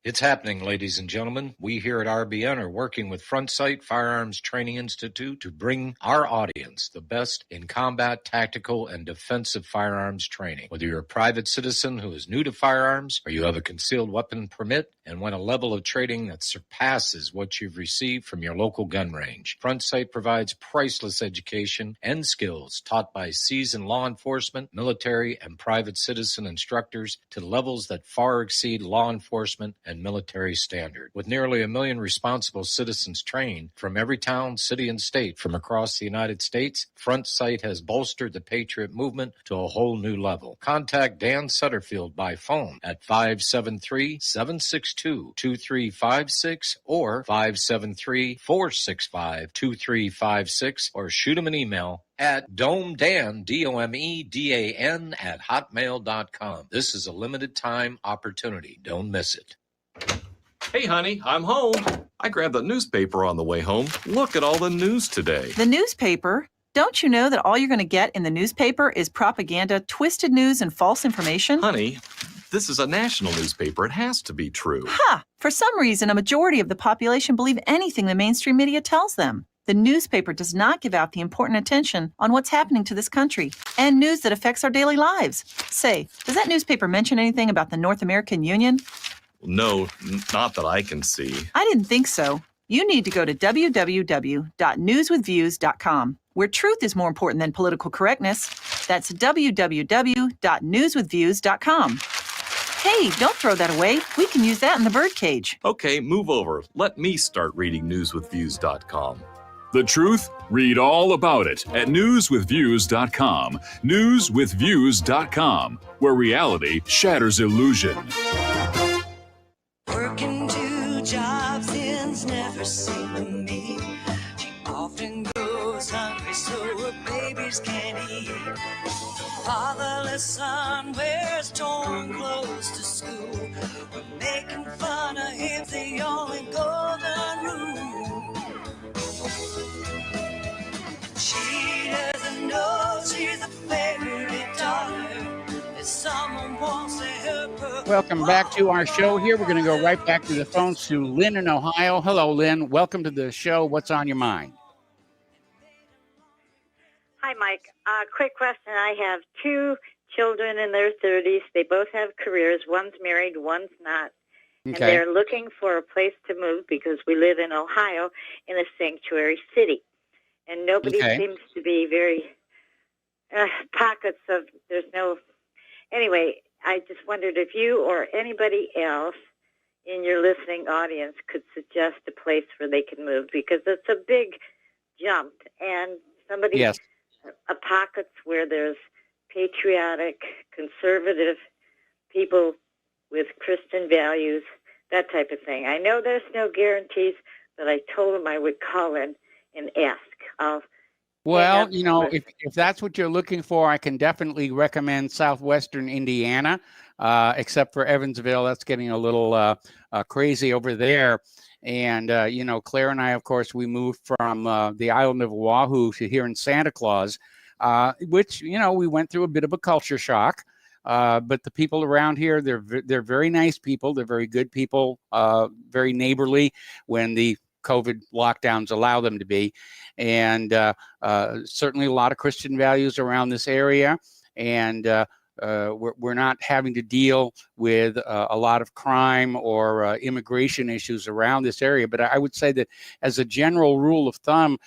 It's happening, ladies and gentlemen. We here at RBN are working with Front Sight Firearms Training Institute to bring our audience the best in combat, tactical, and defensive firearms training. Whether you're a private citizen who is new to firearms or you have a concealed weapon permit and want a level of training that surpasses what you've received from your local gun range, Front Sight provides priceless education and skills taught by seasoned law enforcement, military, and private citizen instructors to levels that far exceed law enforcement and military standard. With nearly 1 million responsible citizens trained from every town, city, and state from across the United States, Front Sight has bolstered the Patriot movement to a whole new level. Contact Dan Sutterfield by phone at 573-762-2356 or 573-465-2356 or shoot him an email at domedan, DOMEDAN, at hotmail.com. This is a limited time opportunity. Don't miss it. Hey, honey, I'm home. I grabbed the newspaper on the way home. Look at all the news today. The newspaper? Don't you know that all you're going to get in the newspaper is propaganda, twisted news, and false information? Honey, this is a national newspaper. It has to be true. Ha! For some reason, a majority of the population believe anything the mainstream media tells them. The newspaper does not give out the important attention on what's happening to this country and news that affects our daily lives. Say, does that newspaper mention anything about the North American Union? No, not that I can see. I didn't think so. You need to go to www.newswithviews.com, where truth is more important than political correctness. That's www.newswithviews.com. Hey, don't throw that away. We can use that in the birdcage. Okay, move over. Let me start reading newswithviews.com. The truth? Read all about it at newswithviews.com. Newswithviews.com, where reality shatters illusion. Working 2 jobs ends never seem to me. She often goes hungry so her babies can't eat. Fatherless son wears torn clothes to school. We're making fun of him, the only golden rule. She doesn't know she's a favorite daughter. If someone wants to help her. Welcome back to our show here. We're going to go right back to the phones to Lynn in Ohio. Hello, Lynn. Welcome to the show. What's on your mind? Hi, Mike. Quick question. I have 2 children in their 30s. They both have careers. One's married, one's not. And Okay. they're looking for a place to move because we live in Ohio in a sanctuary city. And nobody Okay. seems to be very pockets of, there's no, anyway, I just wondered if you or anybody else in your listening audience could suggest a place where they can move, because it's a big jump. And somebody, Yes. a pockets where there's patriotic, conservative people with Christian values, that type of thing. I know there's no guarantees, but I told them I would call in and ask. Well, you know, if that's what you're looking for, I can definitely recommend southwestern Indiana, except for Evansville. That's getting a little crazy over there. And, you know, Claire and I, of course, we moved from the island of Oahu to here in Santa Claus, which, you know, we went through a bit of a culture shock. But the people around here, they're very nice people. They're very good people, very neighborly when the COVID lockdowns allow them to be. And certainly a lot of Christian values around this area. And we're not having to deal with a lot of crime or immigration issues around this area. But I would say that as a general rule of thumb,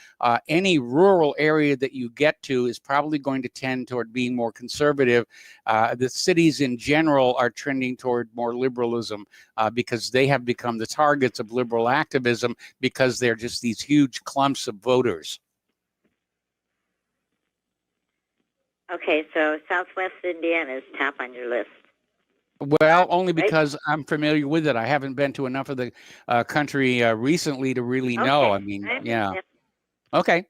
any rural area that you get to is probably going to tend toward being more conservative. The cities in general are trending toward more liberalism because they have become the targets of liberal activism because they're just these huge clumps of voters. Okay, so Southwest Indiana is top on your list. Well, only because I'm familiar with it. I haven't been to enough of the country recently to really know. I mean, yeah. Okay.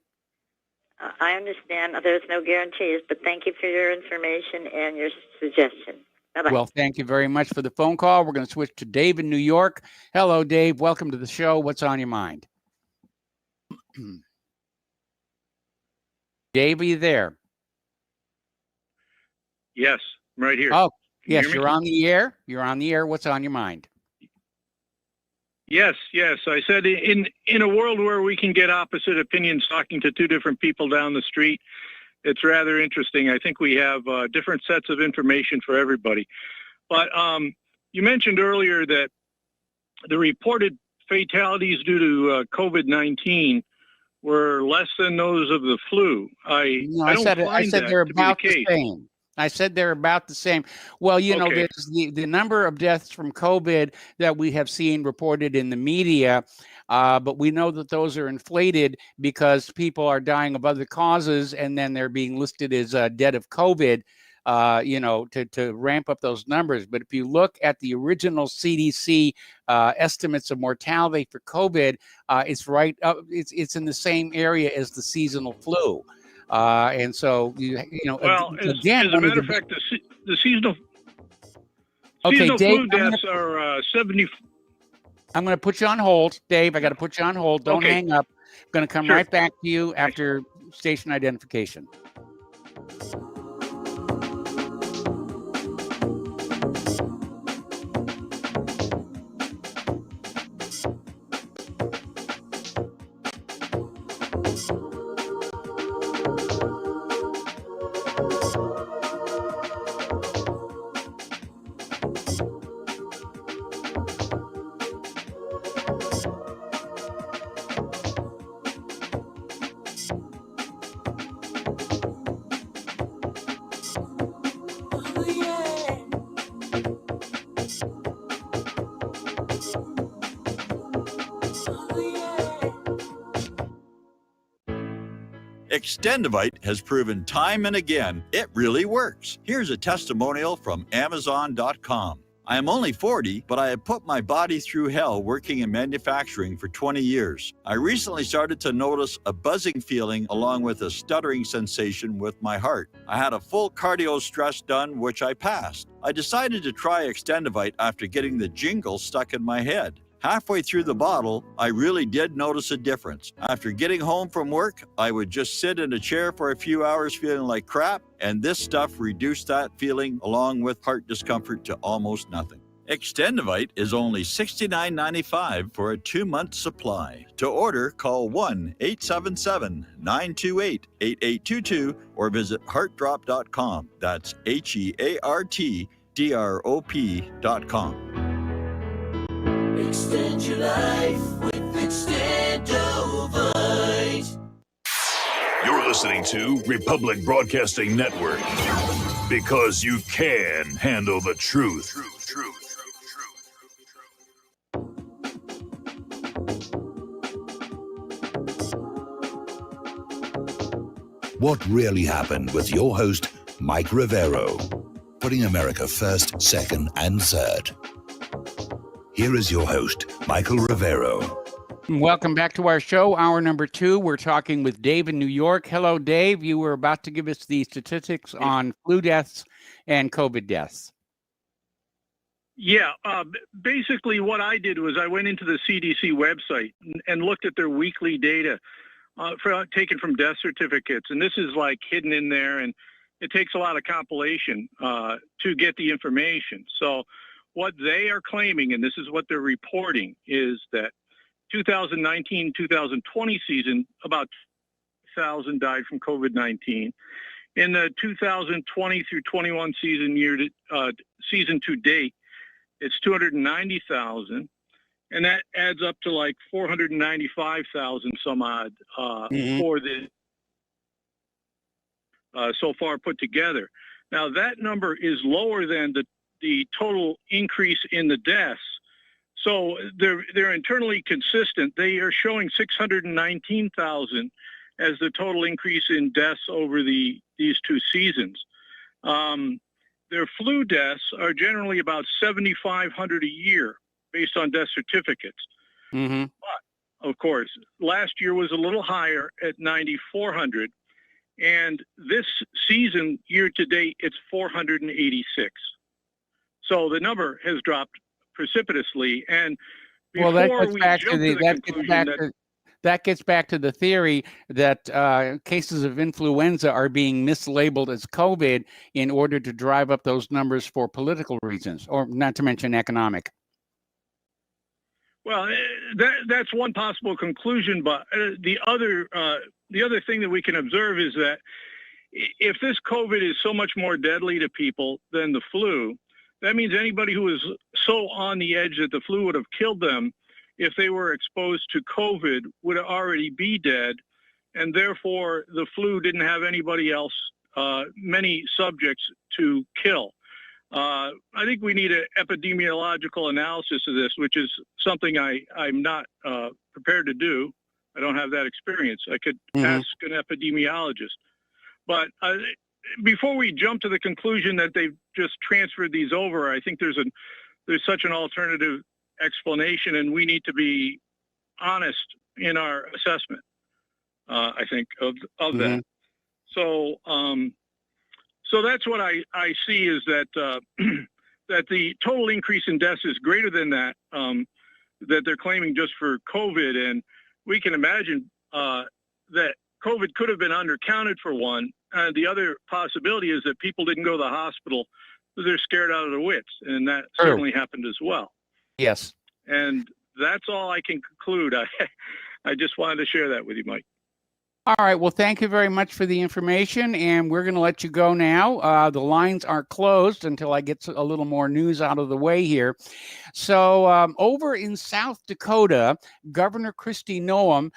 I understand there's no guarantees, but thank you for your information and your suggestion. Bye-bye. Well, thank you very much for the phone call. We're going to switch to Dave in New York. Hello, Dave. Welcome to the show. What's on your mind? Dave, are you there? Yes, I'm right here. Oh, Can you yes, hear me? you're on the air. You're on the air. What's on your mind? Yes. I said in a world where we can get opposite opinions talking to two different people down the street, it's rather interesting. I think we have different sets of information for everybody. But you mentioned earlier that the reported fatalities due to COVID-19 were less than those of the flu. I said they're about the same. I said they're about the same. Well, you know, there's the number of deaths from COVID that we have seen reported in the media, but we know that those are inflated because people are dying of other causes, and then they're being listed as dead of COVID, you know, to ramp up those numbers. But if you look at the original CDC estimates of mortality for COVID, it's right up. It's in the same area as the seasonal flu. And so, you know, well, again, as a matter of fact, the seasonal Dave, flu deaths are 70. I'm going to put you on hold, Dave. I got to put you on hold. Don't hang up. I'm going to come right back to you after station identification. Extendivite has proven time and again it really works. Here's a testimonial from Amazon.com. I am only 40, but I have put my body through hell working in manufacturing for 20 years. I recently started to notice a buzzing feeling along with a stuttering sensation with my heart. I had a full cardio stress done, which I passed. I decided to try Extendivite after getting the jingle stuck in my head. Halfway through the bottle, I really did notice a difference. After getting home from work, I would just sit in a chair for a few hours feeling like crap, and this stuff reduced that feeling along with heart discomfort to almost nothing. Extendivite is only $69.95 for a 2-month supply. To order, call 1-877-928-8822 or visit heartdrop.com. That's HEARTDROP.com. Extend your life with Extendovite. You're listening to Republic Broadcasting Network because you can handle the truth. What Really Happened with your host, Mike Rivero. Putting America first, second, and third. Here is your host, Michael Rivero. Welcome back to our show, hour number 2. We're talking with Dave in New York. Hello, Dave. You were about to give us the statistics on flu deaths and COVID deaths. Yeah, basically what I did was I went into the CDC website and looked at their weekly data taken from death certificates. And this is like hidden in there, and it takes a lot of compilation to get the information. So what they are claiming, and this is what they're reporting, is that 2019-2020 season, about 1,000 died from COVID-19. In the 2020 through 21 season season to date, it's 290,000, and that adds up to like 495,000 some odd for the so far put together. Now that number is lower than the total increase in the deaths. So they're internally consistent. They are showing 619,000 as the total increase in deaths over these 2 seasons. Their flu deaths are generally about 7,500 a year based on death certificates. Mm-hmm. But, of course, last year was a little higher at 9,400. And this season, year to date, it's 486. So the number has dropped precipitously. And before that gets back to the theory that cases of influenza are being mislabeled as COVID in order to drive up those numbers for political reasons, or not to mention economic. Well, that's one possible conclusion, but the other thing that we can observe is that if this COVID is so much more deadly to people than the flu, that means anybody who was so on the edge that the flu would have killed them, if they were exposed to COVID, would already be dead, and therefore the flu didn't have anybody else, many subjects to kill. I think we need an epidemiological analysis of this, which is something I'm not prepared to do. I don't have that experience. I could ask an epidemiologist. But before we jump to the conclusion that they've just transferred these over, I think there's such an alternative explanation, and we need to be honest in our assessment, I think, of that. So so that's what I see, is that that the total increase in deaths is greater than that that they're claiming just for COVID. And we can imagine that COVID could have been undercounted for one. The other possibility is that people didn't go to the hospital because they're scared out of their wits. And that certainly happened as well. Yes. And that's all I can conclude. I just wanted to share that with you, Mike. All right. Well, thank you very much for the information, and we're going to let you go now. The lines are closed until I get a little more news out of the way here. So over in South Dakota, Governor Christie Noem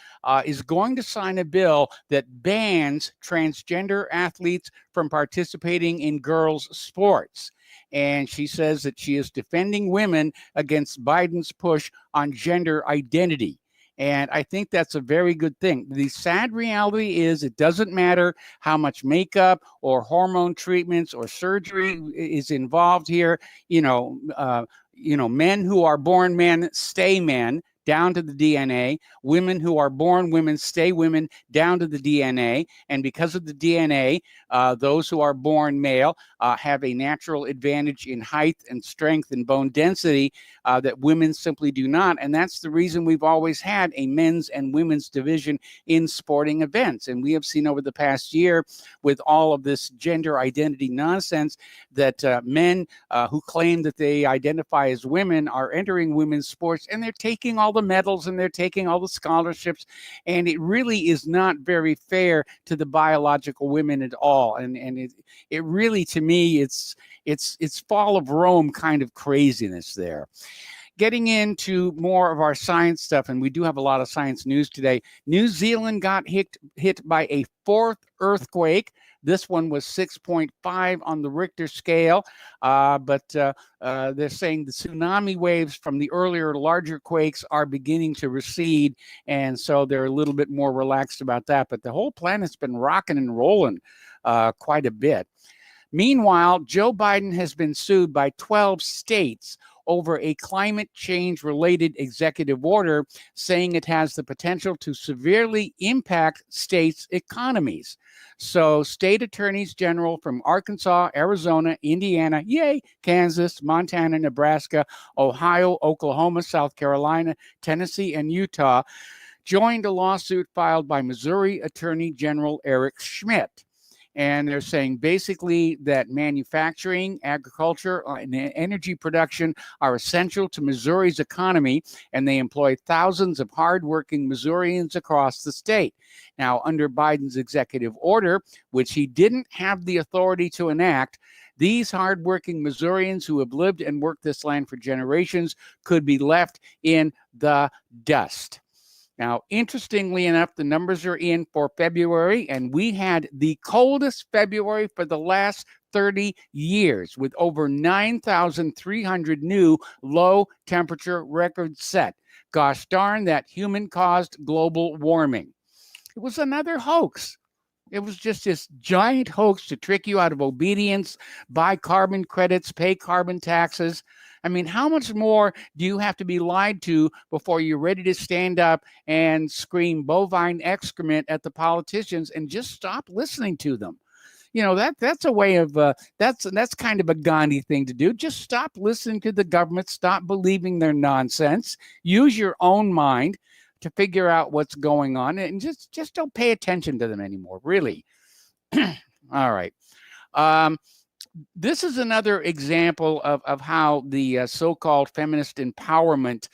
is going to sign a bill that bans transgender athletes from participating in girls' sports. And she says that she is defending women against Biden's push on gender identity. And I think that's a very good thing. The sad reality is it doesn't matter how much makeup or hormone treatments or surgery is involved here. Men who are born men stay men. down to the DNA. Women who are born women stay women down to the DNA. And because of the DNA, those who are born male have a natural advantage in height and strength and bone density that women simply do not. And that's the reason we've always had a men's and women's division in sporting events. And we have seen over the past year, with all of this gender identity nonsense, that men who claim that they identify as women are entering women's sports, and they're taking all the medals and they're taking all the scholarships. And it really is not very fair to the biological women at all. And it really, to me, it's fall of Rome kind of craziness there. Getting into more of our science stuff, and we do have a lot of science news today. New Zealand got hit by a fourth earthquake. This one was 6.5 on the Richter scale, but they're saying the tsunami waves from the earlier larger quakes are beginning to recede, and so they're a little bit more relaxed about that. But the whole planet's been rocking and rolling quite a bit. Meanwhile, Joe Biden has been sued by 12 states over a climate change-related executive order, saying it has the potential to severely impact states' economies. So state attorneys general from Arkansas, Arizona, Indiana, yay, Kansas, Montana, Nebraska, Ohio, Oklahoma, South Carolina, Tennessee, and Utah joined a lawsuit filed by Missouri Attorney General Eric Schmidt. And they're saying basically that manufacturing, agriculture, and energy production are essential to Missouri's economy, and they employ thousands of hardworking Missourians across the state. Now, under Biden's executive order, which he didn't have the authority to enact, these hardworking Missourians who have lived and worked this land for generations could be left in the dust. Now, interestingly enough, the numbers are in for February, and we had the coldest February for the last 30 years, with over 9,300 new low-temperature records set. Gosh darn, that human-caused global warming. It was another hoax. It was just this giant hoax to trick you out of obedience, buy carbon credits, pay carbon taxes. I mean, how much more do you have to be lied to before you're ready to stand up and scream bovine excrement at the politicians and just stop listening to them? You know, that's a way of that's kind of a Gandhi thing to do. Just stop listening to the government, stop believing their nonsense, use your own mind to figure out what's going on, and just don't pay attention to them anymore, really. All right. This is another example of how the so-called feminist empowerment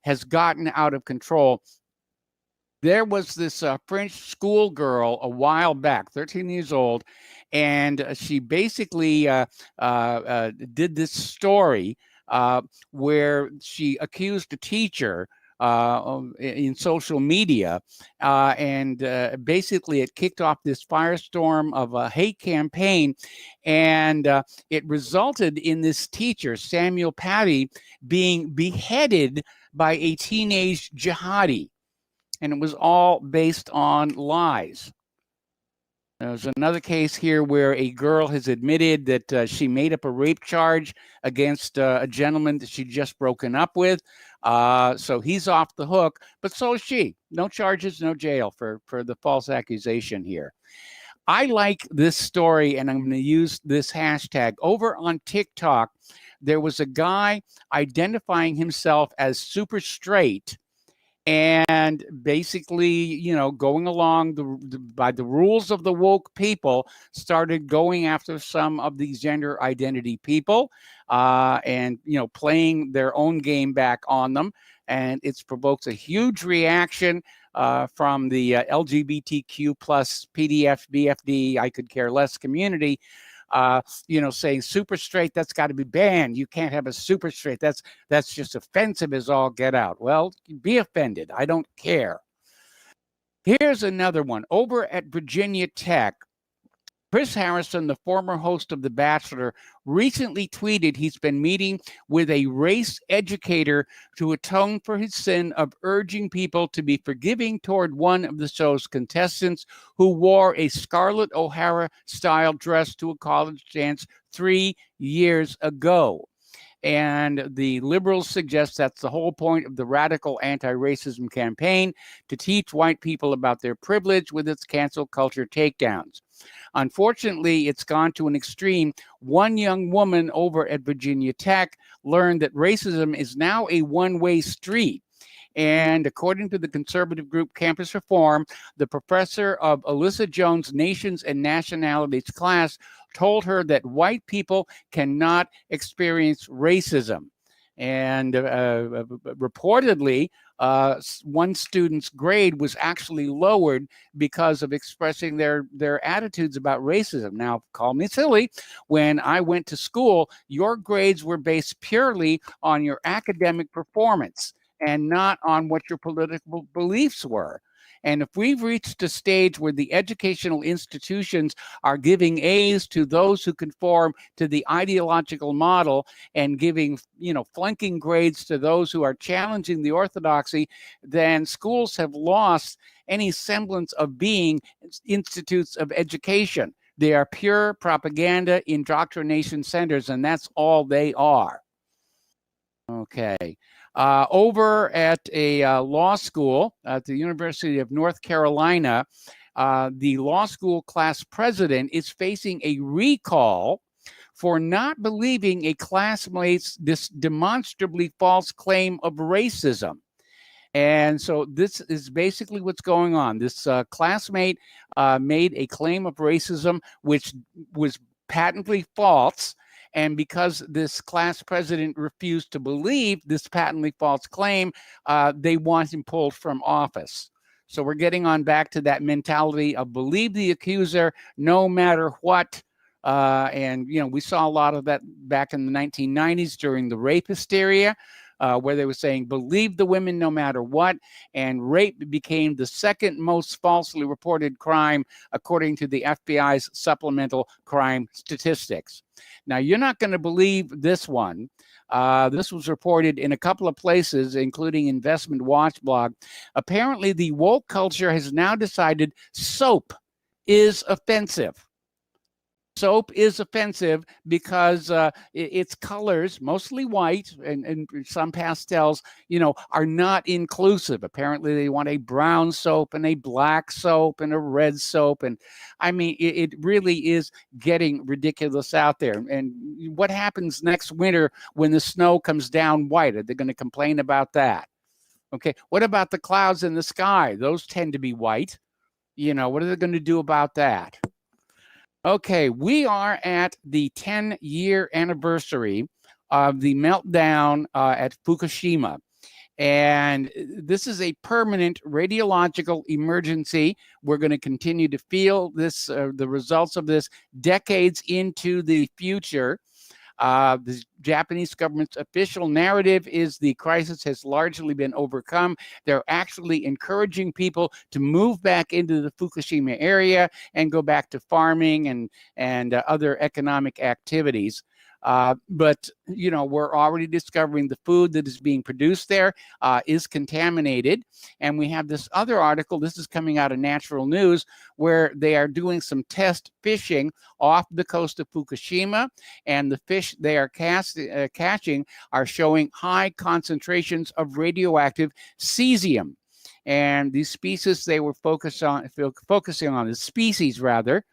has gotten out of control. There was this French schoolgirl a while back, 13 years old, and she basically did this story where she accused a teacher in social media, and basically it kicked off this firestorm of a hate campaign, and it resulted in this teacher, Samuel Paty, being beheaded by a teenage jihadi, and it was all based on lies. There's another case here where a girl has admitted that she made up a rape charge against a gentleman that she'd just broken up with. So he's off the hook, but so is she. No charges, no jail for the false accusation here. I like this story, and I'm going to use this hashtag. Over on TikTok, there was a guy identifying himself as super straight, and basically, you know, going along by the rules of the woke people, started going after some of these gender identity people, and, you know, playing their own game back on them. And it's provoked a huge reaction from the LGBTQ plus PDF, BFD, I could care less community, you know, saying super straight, that's got to be banned. You can't have a super straight. That's just offensive as all get out. Well, be offended. I don't care. Here's another one. Over at Virginia Tech, Chris Harrison, the former host of The Bachelor, recently tweeted he's been meeting with a race educator to atone for his sin of urging people to be forgiving toward one of the show's contestants who wore a Scarlett O'Hara-style dress to a college dance 3 years ago. And the liberals suggest that's the whole point of the radical anti-racism campaign, to teach white people about their privilege with its cancel culture takedowns. Unfortunately, it's gone to an extreme. One young woman over at Virginia Tech learned that racism is now a one-way street. And according to the conservative group Campus Reform, the professor of Alyssa Jones' Nations and Nationalities class told her that white people cannot experience racism. And reportedly, one student's grade was actually lowered because of expressing their attitudes about racism. Now, call me silly. When I went to school, your grades were based purely on your academic performance and not on what your political beliefs were. And if we've reached a stage where the educational institutions are giving A's to those who conform to the ideological model and giving, flunking grades to those who are challenging the orthodoxy, then schools have lost any semblance of being institutes of education. They are pure propaganda indoctrination centers, and that's all they are. Okay. Over at a law school at the University of North Carolina, the law school class president is facing a recall for not believing a classmate's this demonstrably false claim of racism. And so this is basically what's going on. This classmate made a claim of racism which was patently false. And because this class president refused to believe this patently false claim, they want him pulled from office. So we're getting on back to that mentality of believe the accuser no matter what. And, we saw a lot of that back in the 1990s during the rape hysteria, where they were saying believe the women no matter what. And rape became the second most falsely reported crime, according to the FBI's supplemental crime statistics. Now, you're not going to believe this one. This was reported in a couple of places, including Investment Watch blog. Apparently, the woke culture has now decided soap is offensive. Soap is offensive because its colors, mostly white and some pastels, are not inclusive. Apparently, they want a brown soap and a black soap and a red soap. And I mean, it really is getting ridiculous out there. And what happens next winter when the snow comes down white? Are they going to complain about that? Okay. What about the clouds in the sky? Those tend to be white. What are they going to do about that? Okay, we are at the 10-year anniversary of the meltdown at Fukushima. And this is a permanent radiological emergency. We're going to continue to feel this, the results of this decades into the future. The Japanese government's official narrative is the crisis has largely been overcome. They're actually encouraging people to move back into the Fukushima area and go back to farming and other economic activities. But we're already discovering the food that is being produced there is contaminated. And we have this other article, this is coming out of Natural News, where they are doing some test fishing off the coast of Fukushima. And the fish they are catching are showing high concentrations of radioactive cesium. And these species they were focusing on, the species rather,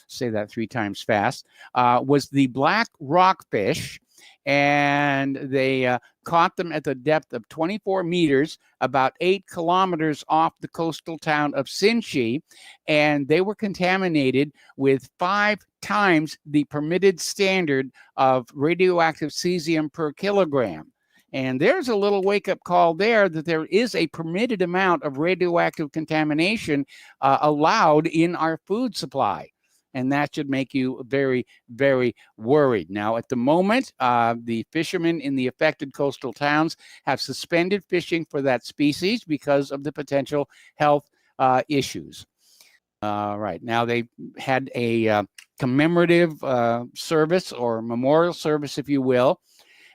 say that 3 times fast, was the black rockfish, and they caught them at the depth of 24 meters, about 8 kilometers off the coastal town of Sinchi, and they were contaminated with 5 times the permitted standard of radioactive cesium per kilogram. And there's a little wake-up call there that there is a permitted amount of radioactive contamination allowed in our food supply. And that should make you very, very worried. Now, at the moment, the fishermen in the affected coastal towns have suspended fishing for that species because of the potential health issues. Right. Now, they had a commemorative service or memorial service, if you will,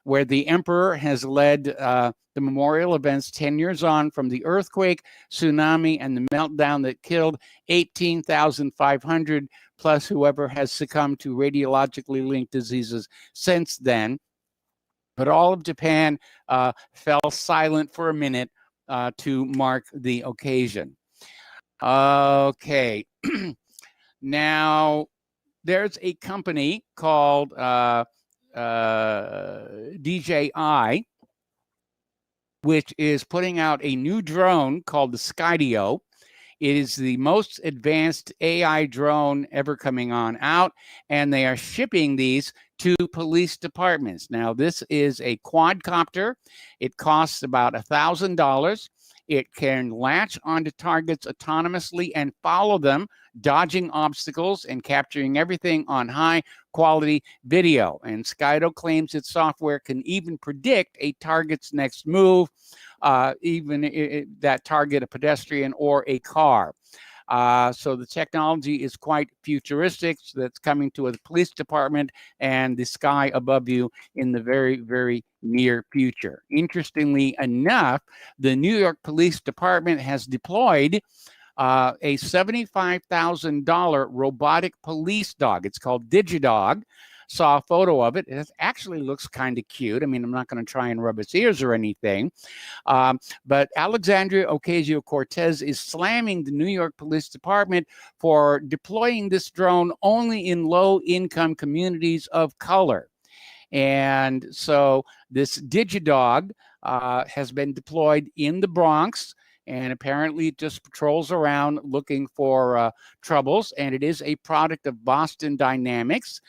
where the emperor has led the memorial events 10 years on from the earthquake, tsunami, and the meltdown that killed 18,500 plus whoever has succumbed to radiologically linked diseases since then. But all of Japan fell silent for a minute to mark the occasion. Okay. Now, there's a company called DJI, which is putting out a new drone called the Skydio. It is the most advanced AI drone ever coming on out, and they are shipping these to police departments. Now, this is a quadcopter. It costs about $1,000. It can latch onto targets autonomously and follow them, dodging obstacles and capturing everything on high quality video. And Skydio claims its software can even predict a target's next move, even that target a pedestrian or a car. So the technology is quite futuristic. So that's coming to a police department and the sky above you in the very, very near future. Interestingly enough, the New York Police Department has deployed a $75,000 robotic police dog. It's called DigiDog. Saw a photo of it. It actually looks kind of cute. I mean, I'm not going to try and rub its ears or anything. But Alexandria Ocasio-Cortez is slamming the New York Police Department for deploying this drone only in low-income communities of color. And so this DigiDog has been deployed in the Bronx, and apparently it just patrols around looking for troubles, and it is a product of Boston Dynamics.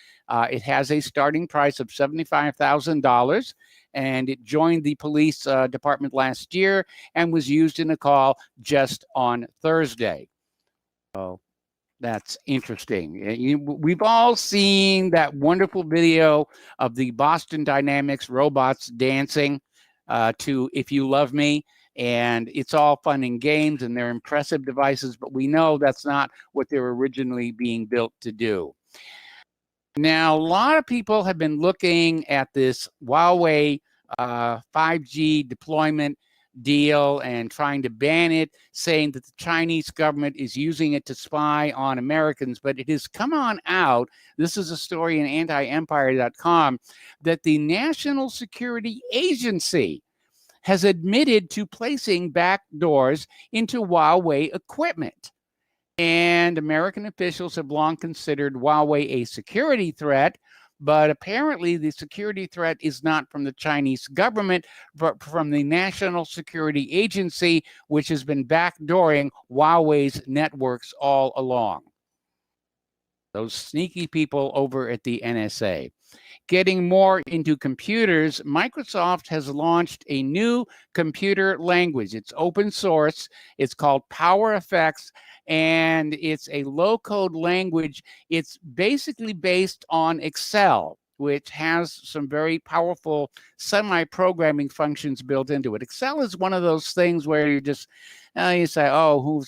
It has a starting price of $75,000, and it joined the police department last year and was used in a call just on Thursday. So that's interesting. We've all seen that wonderful video of the Boston Dynamics robots dancing to If You Love Me. And it's all fun and games, and they're impressive devices, but we know that's not what they were originally being built to do. Now, a lot of people have been looking at this Huawei 5G deployment deal and trying to ban it, saying that the Chinese government is using it to spy on Americans. But it has come on out, this is a story in antiempire.com, that the National Security Agency has admitted to placing backdoors into Huawei equipment. And American officials have long considered Huawei a security threat, but apparently the security threat is not from the Chinese government, but from the National Security Agency, which has been backdooring Huawei's networks all along. Those sneaky people over at the NSA. Getting more into computers, Microsoft has launched a new computer language. It's open source. It's called PowerFX, and it's a low-code language. It's basically based on Excel, which has some very powerful semi-programming functions built into it. Excel is one of those things where you just you say, oh, who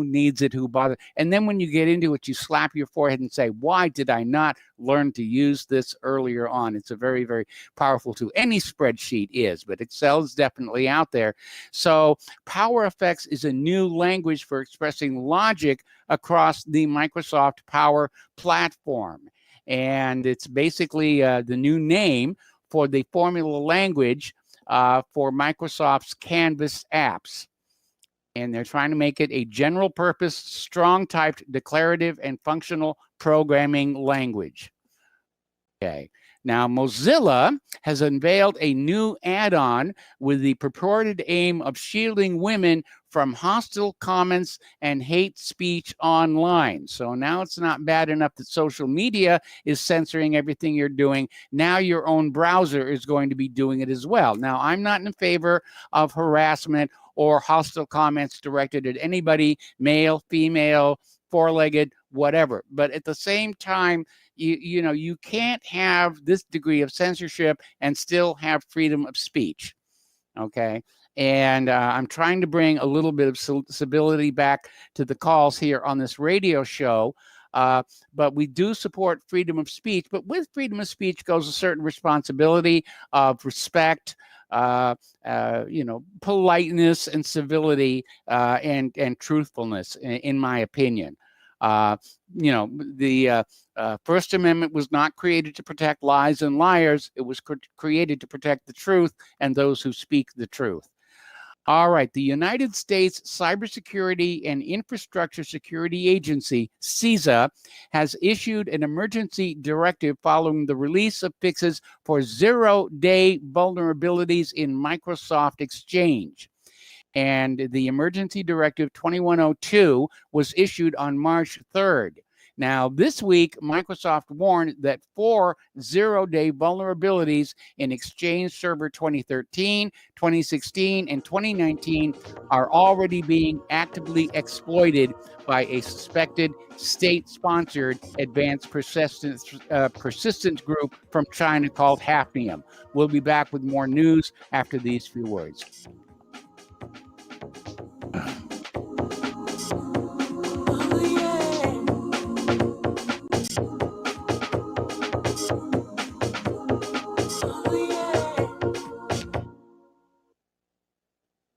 needs it, who bothers? And then when you get into it, you slap your forehead and say, why did I not learn to use this earlier on? It's a very, very powerful tool. Any spreadsheet is, but Excel is definitely out there. So PowerFX is a new language for expressing logic across the Microsoft Power platform. And it's basically the new name for the formula language for Microsoft's Canvas apps. And they're trying to make it a general purpose, strong typed, declarative, and functional programming language. Okay. Now, Mozilla has unveiled a new add-on with the purported aim of shielding women from hostile comments and hate speech online. So now it's not bad enough that social media is censoring everything you're doing. Now your own browser is going to be doing it as well. Now, I'm not in favor of harassment or hostile comments directed at anybody, male, female, four-legged, whatever. But at the same time, you know, you can't have this degree of censorship and still have freedom of speech, okay? And I'm trying to bring a little bit of civility back to the calls here on this radio show, but we do support freedom of speech. But with freedom of speech goes a certain responsibility of respect, you know, politeness and civility and truthfulness, in my opinion. The First Amendment was not created to protect lies and liars. It was created to protect the truth and those who speak the truth. All right, the United States Cybersecurity and Infrastructure Security Agency, CISA, has issued an emergency directive following the release of fixes for zero-day vulnerabilities in Microsoft Exchange. And the emergency directive 2102 was issued on March 3rd. Now, this week, Microsoft warned that 4 zero-day vulnerabilities in Exchange Server 2013, 2016, and 2019 are already being actively exploited by a suspected state-sponsored advanced persistence group from China called Hafnium. We'll be back with more news after these few words.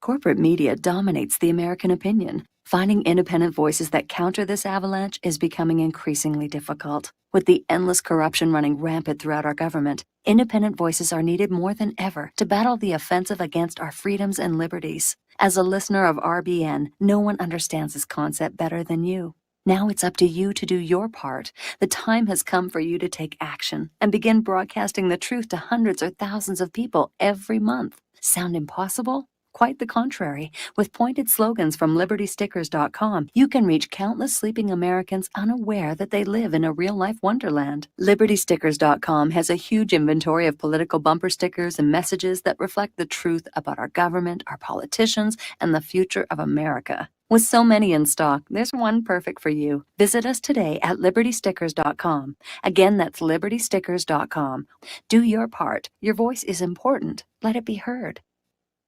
Corporate media dominates the American opinion. Finding independent voices that counter this avalanche is becoming increasingly difficult. With the endless corruption running rampant throughout our government, independent voices are needed more than ever to battle the offensive against our freedoms and liberties. As a listener of RBN, no one understands this concept better than you. Now it's up to you to do your part. The time has come for you to take action and begin broadcasting the truth to hundreds or thousands of people every month. Sound impossible? Quite the contrary. With pointed slogans from LibertyStickers.com, you can reach countless sleeping Americans unaware that they live in a real-life wonderland. LibertyStickers.com has a huge inventory of political bumper stickers and messages that reflect the truth about our government, our politicians, and the future of America. With so many in stock, there's one perfect for you. Visit us today at LibertyStickers.com. Again, that's LibertyStickers.com. Do your part. Your voice is important. Let it be heard.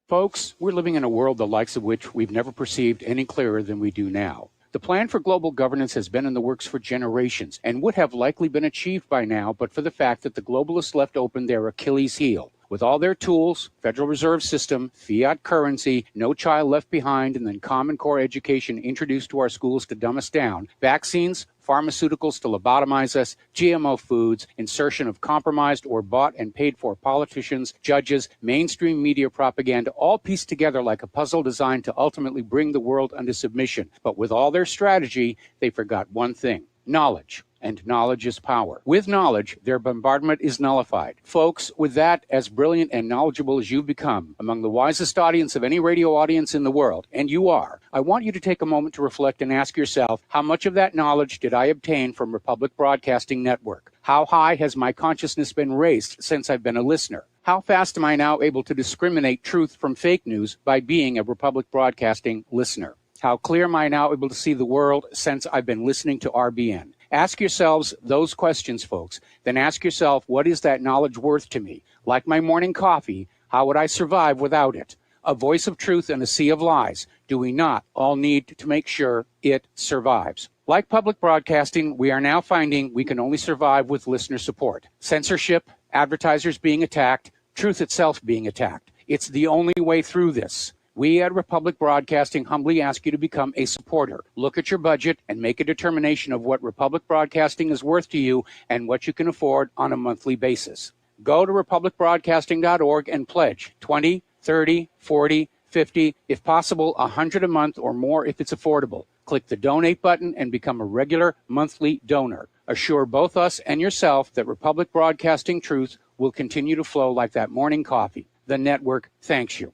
Folks, we're living in a world the likes of which we've never perceived any clearer than we do now. The plan for global governance has been in the works for generations and would have likely been achieved by now, but for the fact that the globalists left open their Achilles heel. With all their tools, Federal Reserve System, fiat currency, no child left behind, and then Common Core education introduced to our schools to dumb us down, vaccines, pharmaceuticals to lobotomize us, GMO foods, insertion of compromised or bought and paid for politicians, judges, mainstream media propaganda, all pieced together like a puzzle designed to ultimately bring the world under submission. But with all their strategy, they forgot one thing: knowledge. And knowledge is power. With knowledge, their bombardment is nullified. Folks, with that, as brilliant and knowledgeable as you've become, among the wisest audience of any radio audience in the world, and you are, I want you to take a moment to reflect and ask yourself, how much of that knowledge did I obtain from Republic Broadcasting Network? How high has my consciousness been raised since I've been a listener? How fast am I now able to discriminate truth from fake news by being a Republic Broadcasting listener? How clear am I now able to see the world since I've been listening to RBN? Ask yourselves those questions, folks. Then ask yourself, what is that knowledge worth to me? Like my morning coffee, how would I survive without it? A voice of truth in a sea of lies. Do we not all need to make sure it survives? Like public broadcasting, we are now finding we can only survive with listener support. Censorship, advertisers being attacked, truth itself being attacked. It's the only way through this. We at Republic Broadcasting humbly ask you to become a supporter. Look at your budget and make a determination of what Republic Broadcasting is worth to you and what you can afford on a monthly basis. Go to republicbroadcasting.org and pledge $20, $30, $40, $50, if possible, $100 a month or more if it's affordable. Click the donate button and become a regular monthly donor. Assure both us and yourself that Republic Broadcasting truth will continue to flow like that morning coffee. The network thanks you.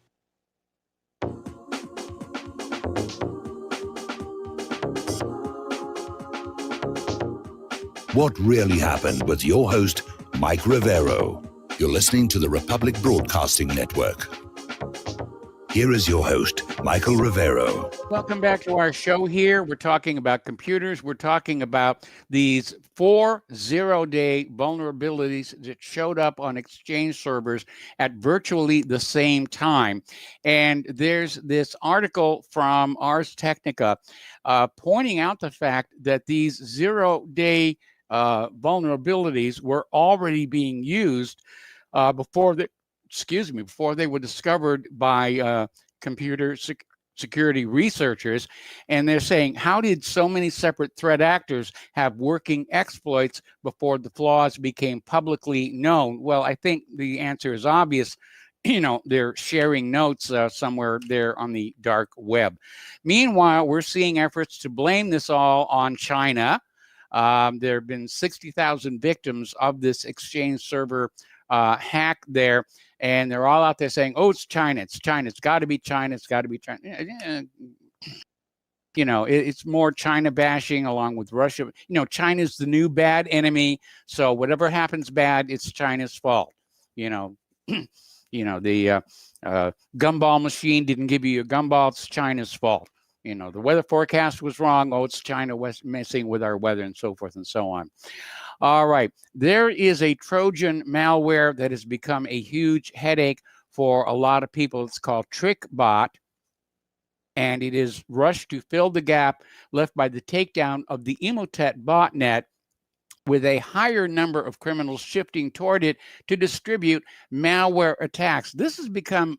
What Really Happened with your host, Mike Rivero. You're listening to the Republic Broadcasting Network. Here is your host, Michael Rivero. Welcome back to our show here. We're talking about computers. We're talking about these 4 zero-day vulnerabilities that showed up on Exchange servers at virtually the same time. And there's this article from Ars Technica pointing out the fact that these zero-day vulnerabilities were already being used before they were discovered by computer security researchers, and they're saying, how did so many separate threat actors have working exploits before the flaws became publicly known? Well, I think the answer is obvious. They're sharing notes somewhere there on the dark web. Meanwhile, we're seeing efforts to blame this all on China. There have been 60,000 victims of this Exchange server hack there. And they're all out there saying, oh, it's China. It's China. It's got to be China. It's got to be China. It's more China bashing along with Russia. China's the new bad enemy. So whatever happens bad, it's China's fault. The gumball machine didn't give you a gumball. It's China's fault. The weather forecast was wrong. Oh, it's China messing with our weather and so forth and so on. All right. There is a Trojan malware that has become a huge headache for a lot of people. It's called TrickBot, and it is rushed to fill the gap left by the takedown of the Emotet botnet, with a higher number of criminals shifting toward it to distribute malware attacks. This has become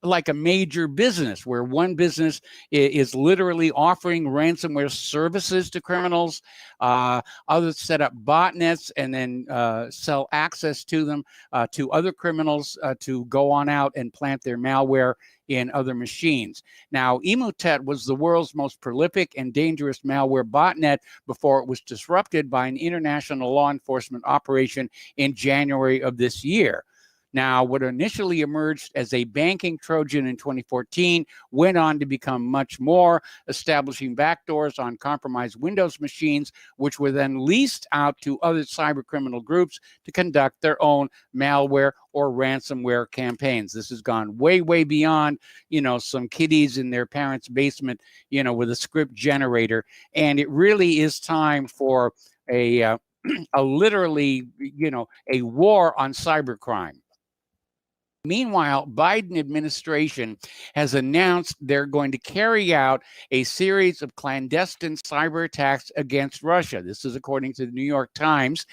like a major business, where one business is literally offering ransomware services to criminals. Others set up botnets and then sell access to them to other criminals to go on out and plant their malware in other machines. Now, Emotet was the world's most prolific and dangerous malware botnet before it was disrupted by an international law enforcement operation in January of this year. Now, what initially emerged as a banking Trojan in 2014 went on to become much more, establishing backdoors on compromised Windows machines, which were then leased out to other cybercriminal groups to conduct their own malware or ransomware campaigns. This has gone way, way beyond, some kiddies in their parents' basement, with a script generator. And it really is time for a literally, a war on cybercrime. Meanwhile, Biden administration has announced they're going to carry out a series of clandestine cyber attacks against Russia. This is according to the New York Times.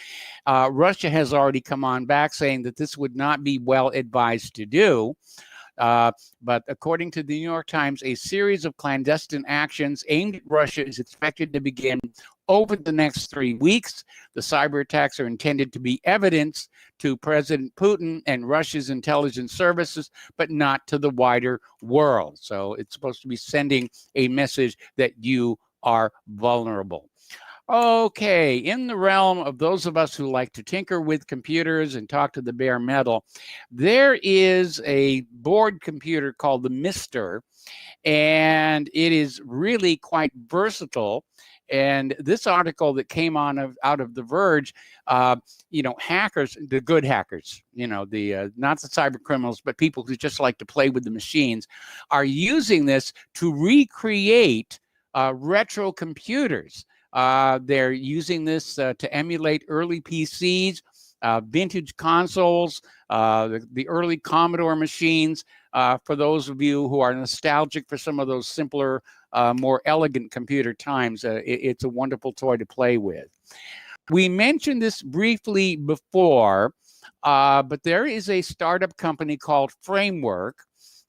Russia has already come on back saying that this would not be well advised to do. But according to the New York Times, a series of clandestine actions aimed at Russia is expected to begin over the next 3 weeks. The cyber attacks are intended to be evidence to President Putin and Russia's intelligence services, but not to the wider world. So it's supposed to be sending a message that you are vulnerable. Okay, in the realm of those of us who like to tinker with computers and talk to the bare metal, there is a board computer called the Mister, and it is really quite versatile. And this article that came out of The Verge, hackers, the good hackers, not the cyber criminals, but people who just like to play with the machines, are using this to recreate retro computers. They're using this to emulate early PCs, vintage consoles, the early Commodore machines. For those of you who are nostalgic for some of those simpler, more elegant computer times, it's a wonderful toy to play with. We mentioned this briefly before, but there is a startup company called Framework.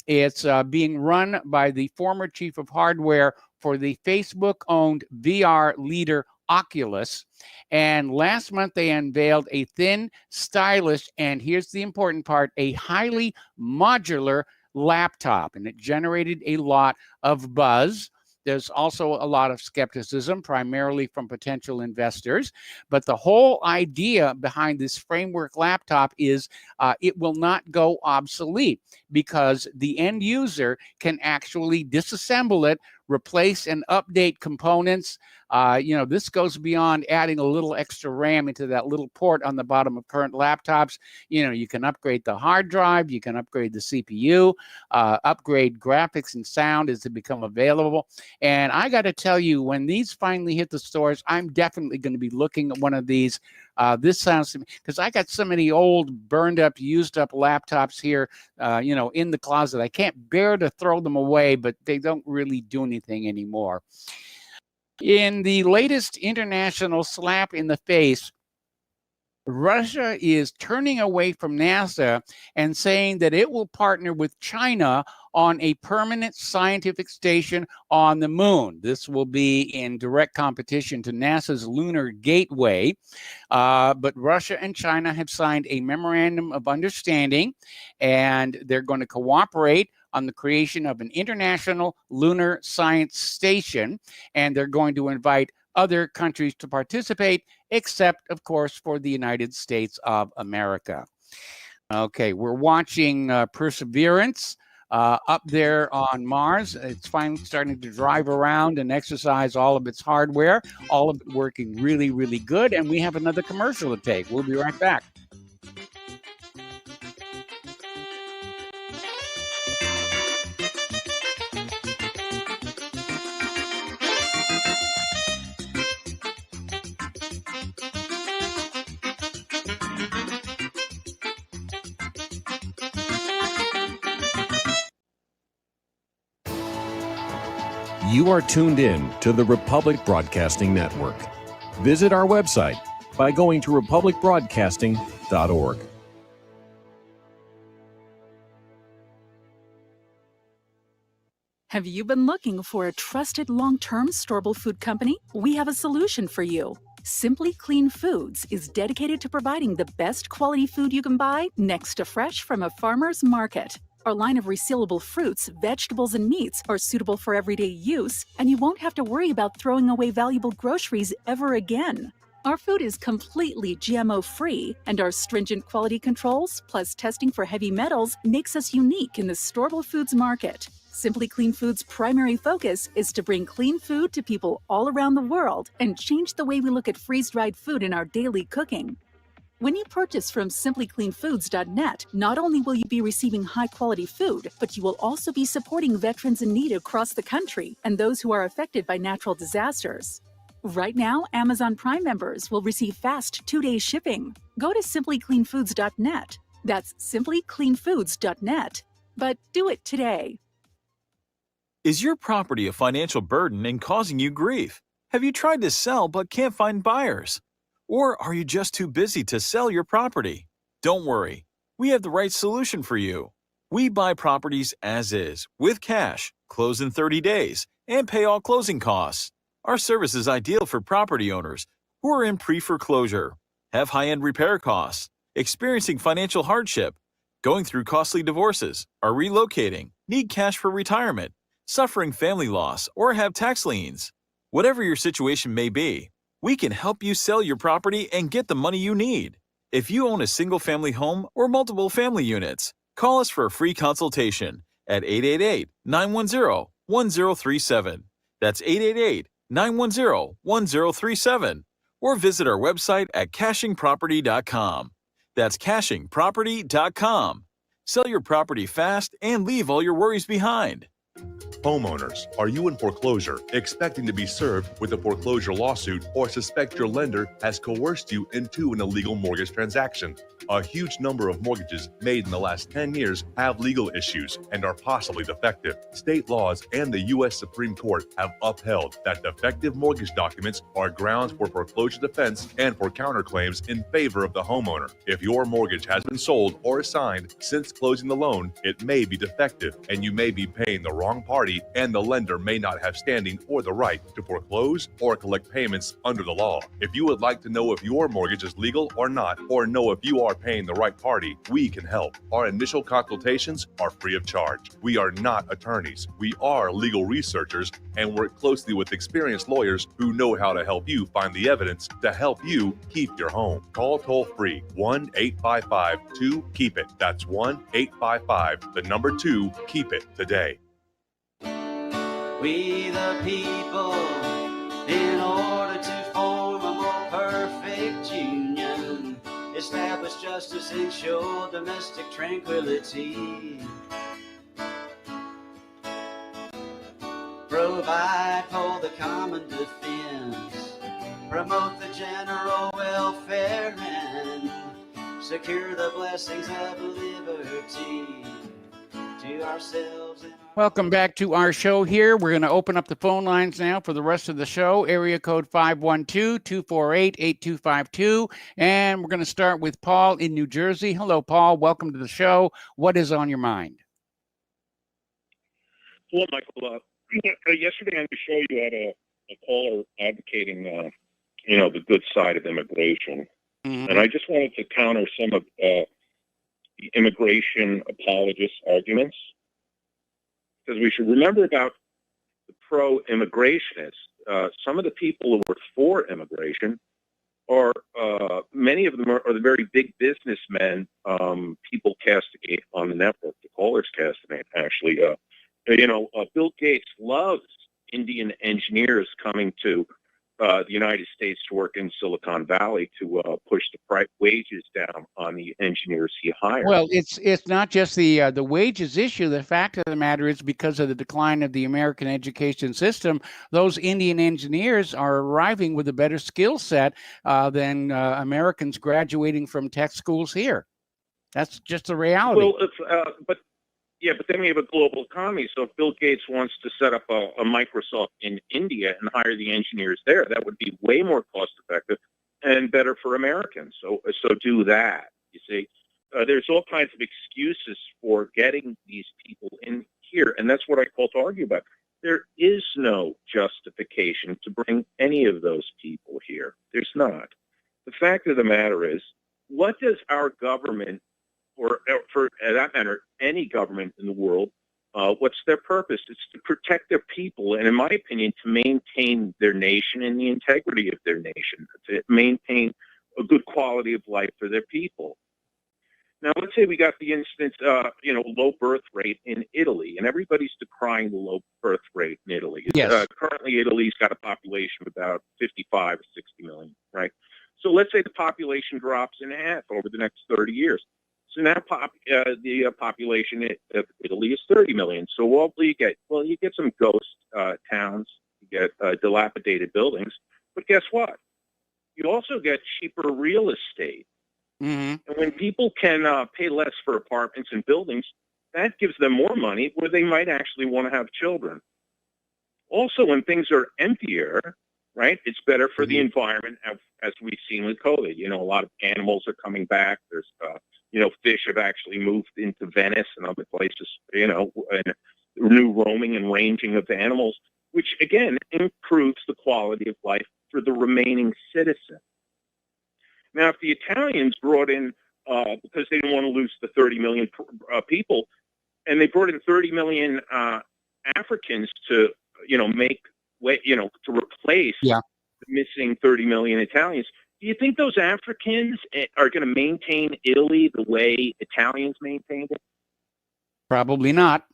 It's being run by the former chief of hardware for the Facebook-owned VR leader Oculus. And last month, they unveiled a thin, stylish, and here's the important part, a highly modular laptop. And it generated a lot of buzz. There's also a lot of skepticism, primarily from potential investors. But the whole idea behind this Framework laptop is it will not go obsolete, because the end user can actually disassemble it, replace and update components. This goes beyond adding a little extra RAM into that little port on the bottom of current laptops. You can upgrade the hard drive, you can upgrade the CPU, upgrade graphics and sound as they become available. And I got to tell you, when these finally hit the stores, I'm definitely going to be looking at one of these. This sounds to me, because I got so many old, burned up, used up laptops here, in the closet. I can't bear to throw them away, but they don't really do anything anymore. In the latest international slap in the face, Russia is turning away from NASA and saying that it will partner with China on a permanent scientific station on the moon. This will be in direct competition to NASA's Lunar Gateway. But Russia and China have signed a memorandum of understanding, and they're going to cooperate on the creation of an international lunar science station, and they're going to invite other countries to participate, except, of course, for the United States of America. Okay, we're watching Perseverance up there on Mars. It's finally starting to drive around and exercise all of its hardware, all of it working really, really good. And we have another commercial to take. We'll be right back. You are tuned in to the Republic Broadcasting Network. Visit our website by going to republicbroadcasting.org. Have you been looking for a trusted long-term storable food company? We have a solution for you. Simply Clean Foods is dedicated to providing the best quality food you can buy next to fresh from a farmer's market. Our line of resealable fruits, vegetables, and meats are suitable for everyday use, and you won't have to worry about throwing away valuable groceries ever again. Our food is completely GMO-free, and our stringent quality controls, plus testing for heavy metals, makes us unique in the storable foods market. Simply Clean Foods' primary focus is to bring clean food to people all around the world and change the way we look at freeze-dried food in our daily cooking. When you purchase from simplycleanfoods.net, not only will you be receiving high-quality food, but you will also be supporting veterans in need across the country and those who are affected by natural disasters. Right now, Amazon Prime members will receive fast 2-day shipping. Go to simplycleanfoods.net. That's simplycleanfoods.net. But do it today. Is your property a financial burden and causing you grief? Have you tried to sell but can't find buyers? Or are you just too busy to sell your property? Don't worry, we have the right solution for you. We buy properties as is, with cash, close in 30 days, and pay all closing costs. Our service is ideal for property owners who are in pre-foreclosure, have high-end repair costs, experiencing financial hardship, going through costly divorces, are relocating, need cash for retirement, suffering family loss, or have tax liens. Whatever your situation may be, we can help you sell your property and get the money you need. If you own a single-family home or multiple family units, call us for a free consultation at 888-910-1037. That's 888-910-1037. Or visit our website at cashingproperty.com. That's cashingproperty.com. Sell your property fast and leave all your worries behind. Homeowners, are you in foreclosure, expecting to be served with a foreclosure lawsuit, or suspect your lender has coerced you into an illegal mortgage transaction? A huge number of mortgages made in the last 10 years have legal issues and are possibly defective. State laws and the U.S. Supreme Court have upheld that defective mortgage documents are grounds for foreclosure defense and for counterclaims in favor of the homeowner. If your mortgage has been sold or assigned since closing the loan, it may be defective and you may be paying the wrong party, and the lender may not have standing or the right to foreclose or collect payments under the law. If you would like to know if your mortgage is legal or not, or know if you are paying the right party, we can help. Our initial consultations are free of charge. We are not attorneys. We are legal researchers and work closely with experienced lawyers who know how to help you find the evidence to help you keep your home. Call toll-free 1-855-2-KEEP-IT. That's 1-855-2-KEEP-IT today. We the people, in order to form a more perfect union, establish justice, ensure domestic tranquility, provide for the common defense, promote the general welfare, and secure the blessings of liberty to ourselves and Welcome back to our show here. We're going to open up the phone lines now for the rest of the show. Area code 512-248-8252. And we're going to start with Paul in New Jersey. Hello, Paul. Welcome to the show. What is on your mind? Hello, Michael. Yesterday on the show, you had a caller advocating, the good side of immigration. Mm-hmm. And I just wanted to counter some of the immigration apologist arguments. Because we should remember about the pro-immigrationists. Some of the people who were for immigration are, many of them are the very big businessmen people castigate on the network. The callers castigate, actually. Bill Gates loves Indian engineers coming to the United States to work in Silicon Valley to push the wages down on the engineers he hired. Well, it's not just the wages issue. The fact of the matter is, because of the decline of the American education system, those Indian engineers are arriving with a better skill set than Americans graduating from tech schools here. That's just the reality. Well, but then we have a global economy. So if Bill Gates wants to set up a Microsoft in India and hire the engineers there, that would be way more cost effective and better for Americans. So do that. You see, there's all kinds of excuses for getting these people in here, and that's what I call to argue about. There is no justification to bring any of those people here. There's not. The fact of the matter is, what does our government, or for that matter, any government in the world, what's their purpose? It's to protect their people, and in my opinion, to maintain their nation and the integrity of their nation, to maintain a good quality of life for their people. Now, let's say we got the instance, low birth rate in Italy, and everybody's decrying the low birth rate in Italy. Yes. Currently, Italy's got a population of about 55 or 60 million, right? So let's say the population drops in half over the next 30 years. So now the population of Italy is 30 million. So what do you get? Well, you get some ghost towns, you get dilapidated buildings, but guess what? You also get cheaper real estate. Mm-hmm. And when people can pay less for apartments and buildings, that gives them more money where they might actually want to have children. Also, when things are emptier, right, it's better for the environment, as we've seen with COVID. A lot of animals are coming back. There's fish have actually moved into Venice and other places, and new roaming and ranging of animals, which, again, improves the quality of life for the remaining citizen. Now, if the Italians brought in, because they didn't want to lose the 30 million people, and they brought in 30 million Africans to, make way, to replace the missing 30 million Italians, do you think those Africans are going to maintain Italy the way Italians maintained it? Probably not.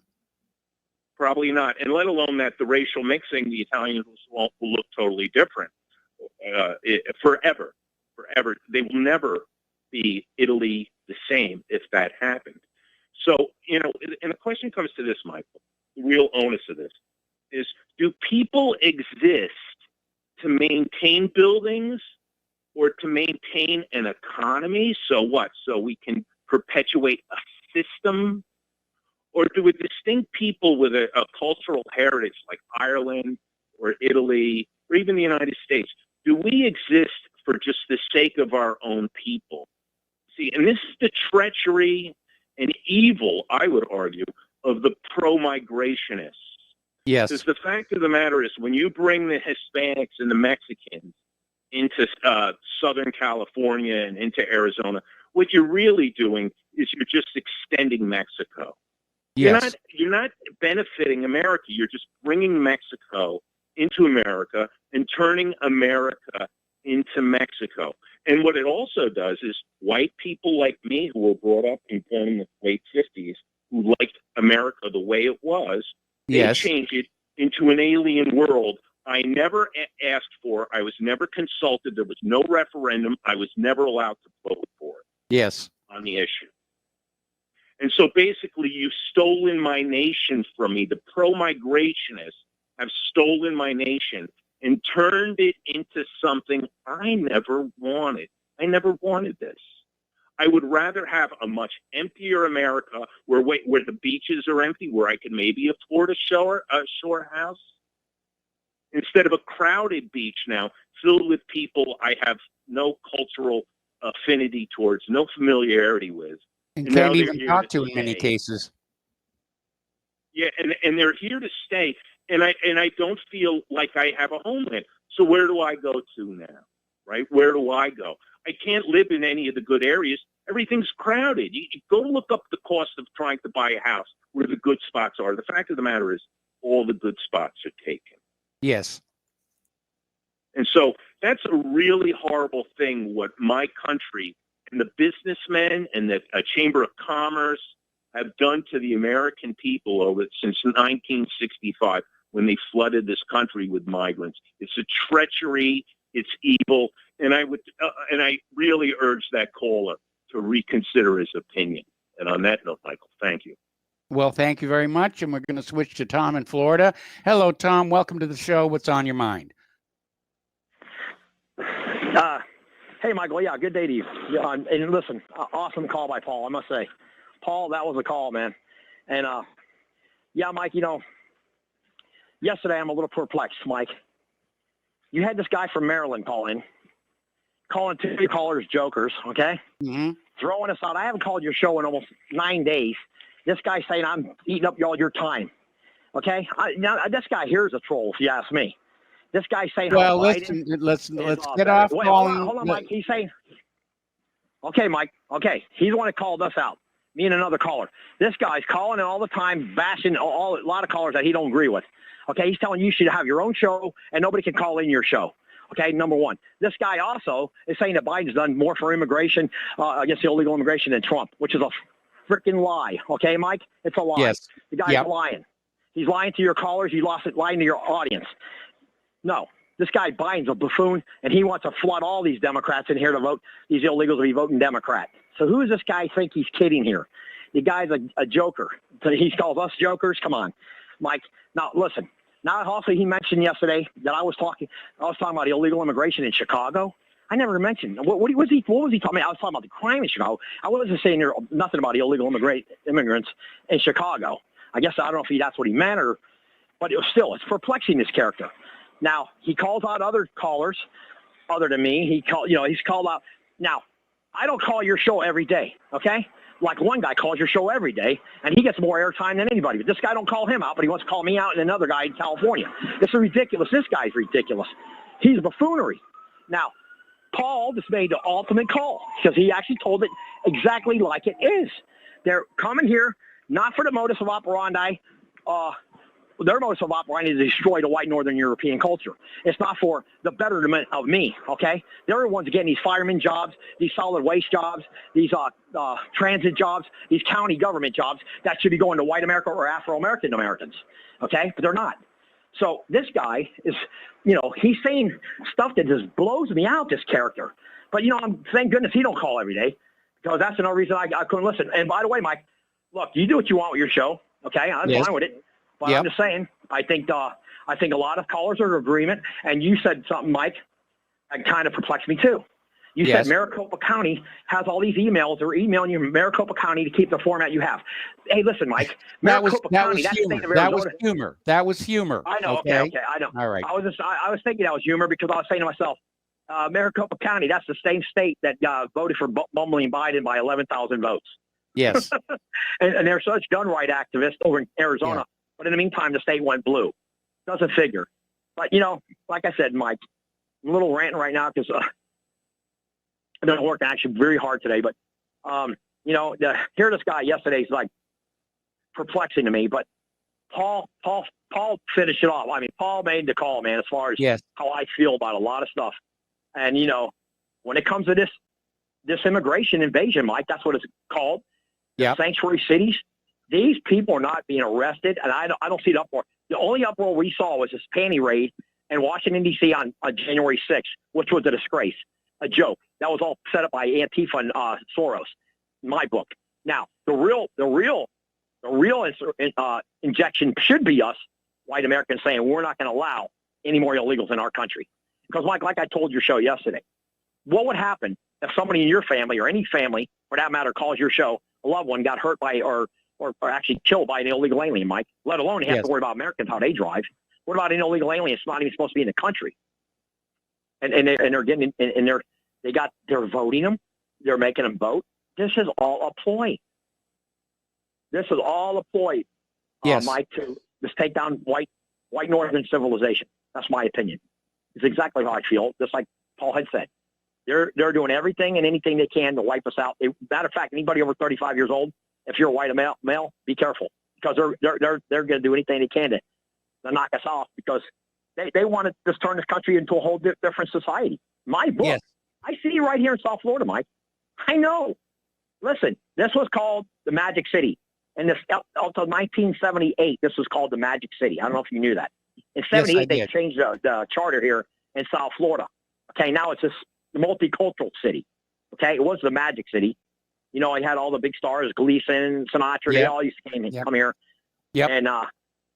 Probably not. And let alone that the racial mixing, the Italians will look totally different forever. Forever. They will never be Italy the same if that happened. So, and the question comes to this, Michael, the real onus of this is, do people exist to maintain buildings or to maintain an economy? So what? So we can perpetuate a system? Or do a distinct people with a cultural heritage like Ireland or Italy or even the United States, do we exist for just the sake of our own people? See, and this is the treachery and evil, I would argue, of the pro-migrationists. Yes. Because the fact of the matter is, when you bring the Hispanics and the Mexicans into Southern California and into Arizona, what you're really doing is you're just extending Mexico. Yes. You're not benefiting America. You're just bringing Mexico into America and turning America into Mexico. And what it also does is white people like me, who were brought up and born in the late 50s, who liked America the way it was, they change it into an alien world I never asked for. I was never consulted. There was no referendum. I was never allowed to vote for it. Yes. On the issue. And so basically, you've stolen my nation from me. The pro-migrationists have stolen my nation and turned it into something I never wanted. I never wanted this. I would rather have a much emptier America where the beaches are empty, where I could maybe afford a shore house, instead of a crowded beach now filled with people I have no cultural affinity towards, no familiarity with. And can't even talk to in many cases. Yeah, and they're here to stay. And I don't feel like I have a homeland. So where do I go to now? Right? Where do I go? I can't live in any of the good areas. Everything's crowded. You go look up the cost of trying to buy a house where the good spots are. The fact of the matter is all the good spots are taken. Yes. And so that's a really horrible thing, what my country and the businessmen and the Chamber of Commerce have done to the American people since 1965 when they flooded this country with migrants. It's a treachery. It's evil. And I really urge that caller to reconsider his opinion. And on that note, Michael, thank you. Well, thank you very much. And we're going to switch to Tom in Florida. Hello, Tom. Welcome to the show. What's on your mind? Hey, Michael. Yeah, good day to you. Yeah, and listen, awesome call by Paul, I must say. Paul, that was a call, man. And, yeah, Mike, yesterday I'm a little perplexed, Mike. You had this guy from Maryland calling two callers jokers, okay? Mm-hmm. Throwing us out. I haven't called your show in almost 9 days. This guy saying I'm eating up all your time, okay? Now, this guy here is a troll, if you ask me. This guy saying, well, let's get off calling. Hold on, Mike. He's saying, okay, Mike. Okay, he's the one that called us out. Me and another caller. This guy's calling in all the time, bashing a lot of callers that he don't agree with. Okay, he's telling you should have your own show and nobody can call in your show. Okay, number one. This guy also is saying that Biden's done more for immigration, against the illegal immigration than Trump, which is a freaking lie. Okay, Mike? It's a lie. Yes. The guy's lying. He's lying to your callers. He's lying to your audience. No, this guy Biden's a buffoon, and he wants to flood all these Democrats in here to vote, these illegals to be voting Democrat. So who does this guy think he's kidding here? The guy's a joker. So he calls us jokers? Come on, Mike. Now, listen. Now, also, he mentioned yesterday that I was talking about illegal immigration in Chicago. I never mentioned. What was he talking about? I was talking about the crime in Chicago. I wasn't saying nothing about illegal immigrants in Chicago. I guess I don't know if that's what he meant, but it's perplexing, this character. Now, he calls out other callers other than me. He's called out. Now, I don't call your show every day, okay? Like one guy calls your show every day, and he gets more airtime than anybody. But this guy don't call him out, but he wants to call me out and another guy in California. This is ridiculous. This guy's ridiculous. He's buffoonery. Now, Paul just made the ultimate call because he actually told it exactly like it is. They're coming here not for the modus of operandi. Their modus of operandi is to destroy the white Northern European culture. It's not for the betterment of me, okay? They're the ones getting these fireman jobs, these solid waste jobs, these transit jobs, these county government jobs that should be going to white America or Afro-American Americans, okay? But they're not. So this guy is, he's saying stuff that just blows me out, this character. But, thank goodness he don't call every day because that's another reason I couldn't listen. And by the way, Mike, look, you do what you want with your show, okay? I'm fine with it. But I'm just saying, I think a lot of callers are in agreement. And you said something, Mike, that kind of perplexed me too. You said Maricopa County has all these emails. They're emailing you Maricopa County to keep the format you have. Hey, listen, Mike. Maricopa County, that's the state of Arizona. That was humor. I know. Okay. I know. All right. I was thinking that was humor because I was saying to myself, Maricopa County, that's the same state that voted for bumbling Biden by 11,000 votes. Yes. and they're such gun right activists over in Arizona. Yeah. But in the meantime, the state went blue. Doesn't figure. But, like I said, Mike, I'm a little ranting right now because I've been working actually very hard today. But, hear this guy yesterday is like perplexing to me. But Paul finished it off. I mean, Paul made the call, man, as far as how I feel about a lot of stuff. And, when it comes to this immigration invasion, Mike, that's what it's called. Yeah. Sanctuary cities. These people are not being arrested, and I don't see the uproar. The only uproar we saw was this panty raid in Washington, D.C. on January 6th, which was a disgrace, a joke. That was all set up by Antifa and Soros, in my book. Now, the real injection should be us, white Americans, saying we're not going to allow any more illegals in our country. Because, Mike, like I told your show yesterday, what would happen if somebody in your family or any family, for that matter, calls your show, a loved one got hurt by or actually killed by an illegal alien, Mike, let alone you have to worry about Americans, how they drive. What about an illegal alien? It's not even supposed to be in the country. And they're getting, and they're voting them. They're making them vote. This is all a ploy. This is all a ploy. Yes. Mike, to just take down white northern civilization. That's my opinion. It's exactly how I feel. Just like Paul had said, they're doing everything and anything they can to wipe us out. Matter of fact, anybody over 35 years old, if you're a white male, be careful, because they're going to do anything they can to knock us off, because they want to just turn this country into a whole different society. My book, yes. I see you right here in South Florida, Mike. I know. Listen, this was called the Magic City. And this up until 1978, this was called the Magic City. I don't know if you knew that. In 78, they changed the charter here in South Florida. Okay, now it's this multicultural city. Okay, it was the Magic City. You know, it had all the big stars, Gleason, Sinatra. They all used to come here. Yep. And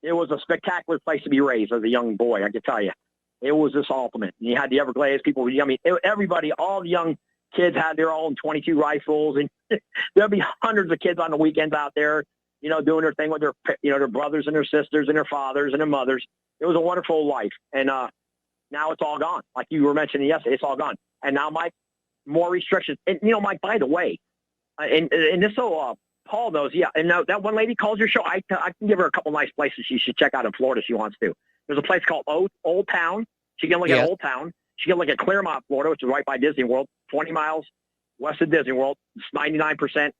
it was a spectacular place to be raised as a young boy, I can tell you. It was just ultimate. And you had the Everglades people. I mean, everybody, all the young kids had their own 22 rifles, and there'll be hundreds of kids on the weekends out there, you know, doing their thing with their brothers and their sisters and their fathers and their mothers. It was a wonderful life. And now it's all gone. Like you were mentioning yesterday, it's all gone. And now, Mike, more restrictions. And, you know, Mike, by the way, and this so Paul knows, and now that one lady calls your show, I can give her a couple nice places she should check out in Florida if she wants to. There's a place called Old Town. She can look at Old Town. She can look at Claremont, Florida, which is right by Disney World, 20 miles west of Disney World. It's 99%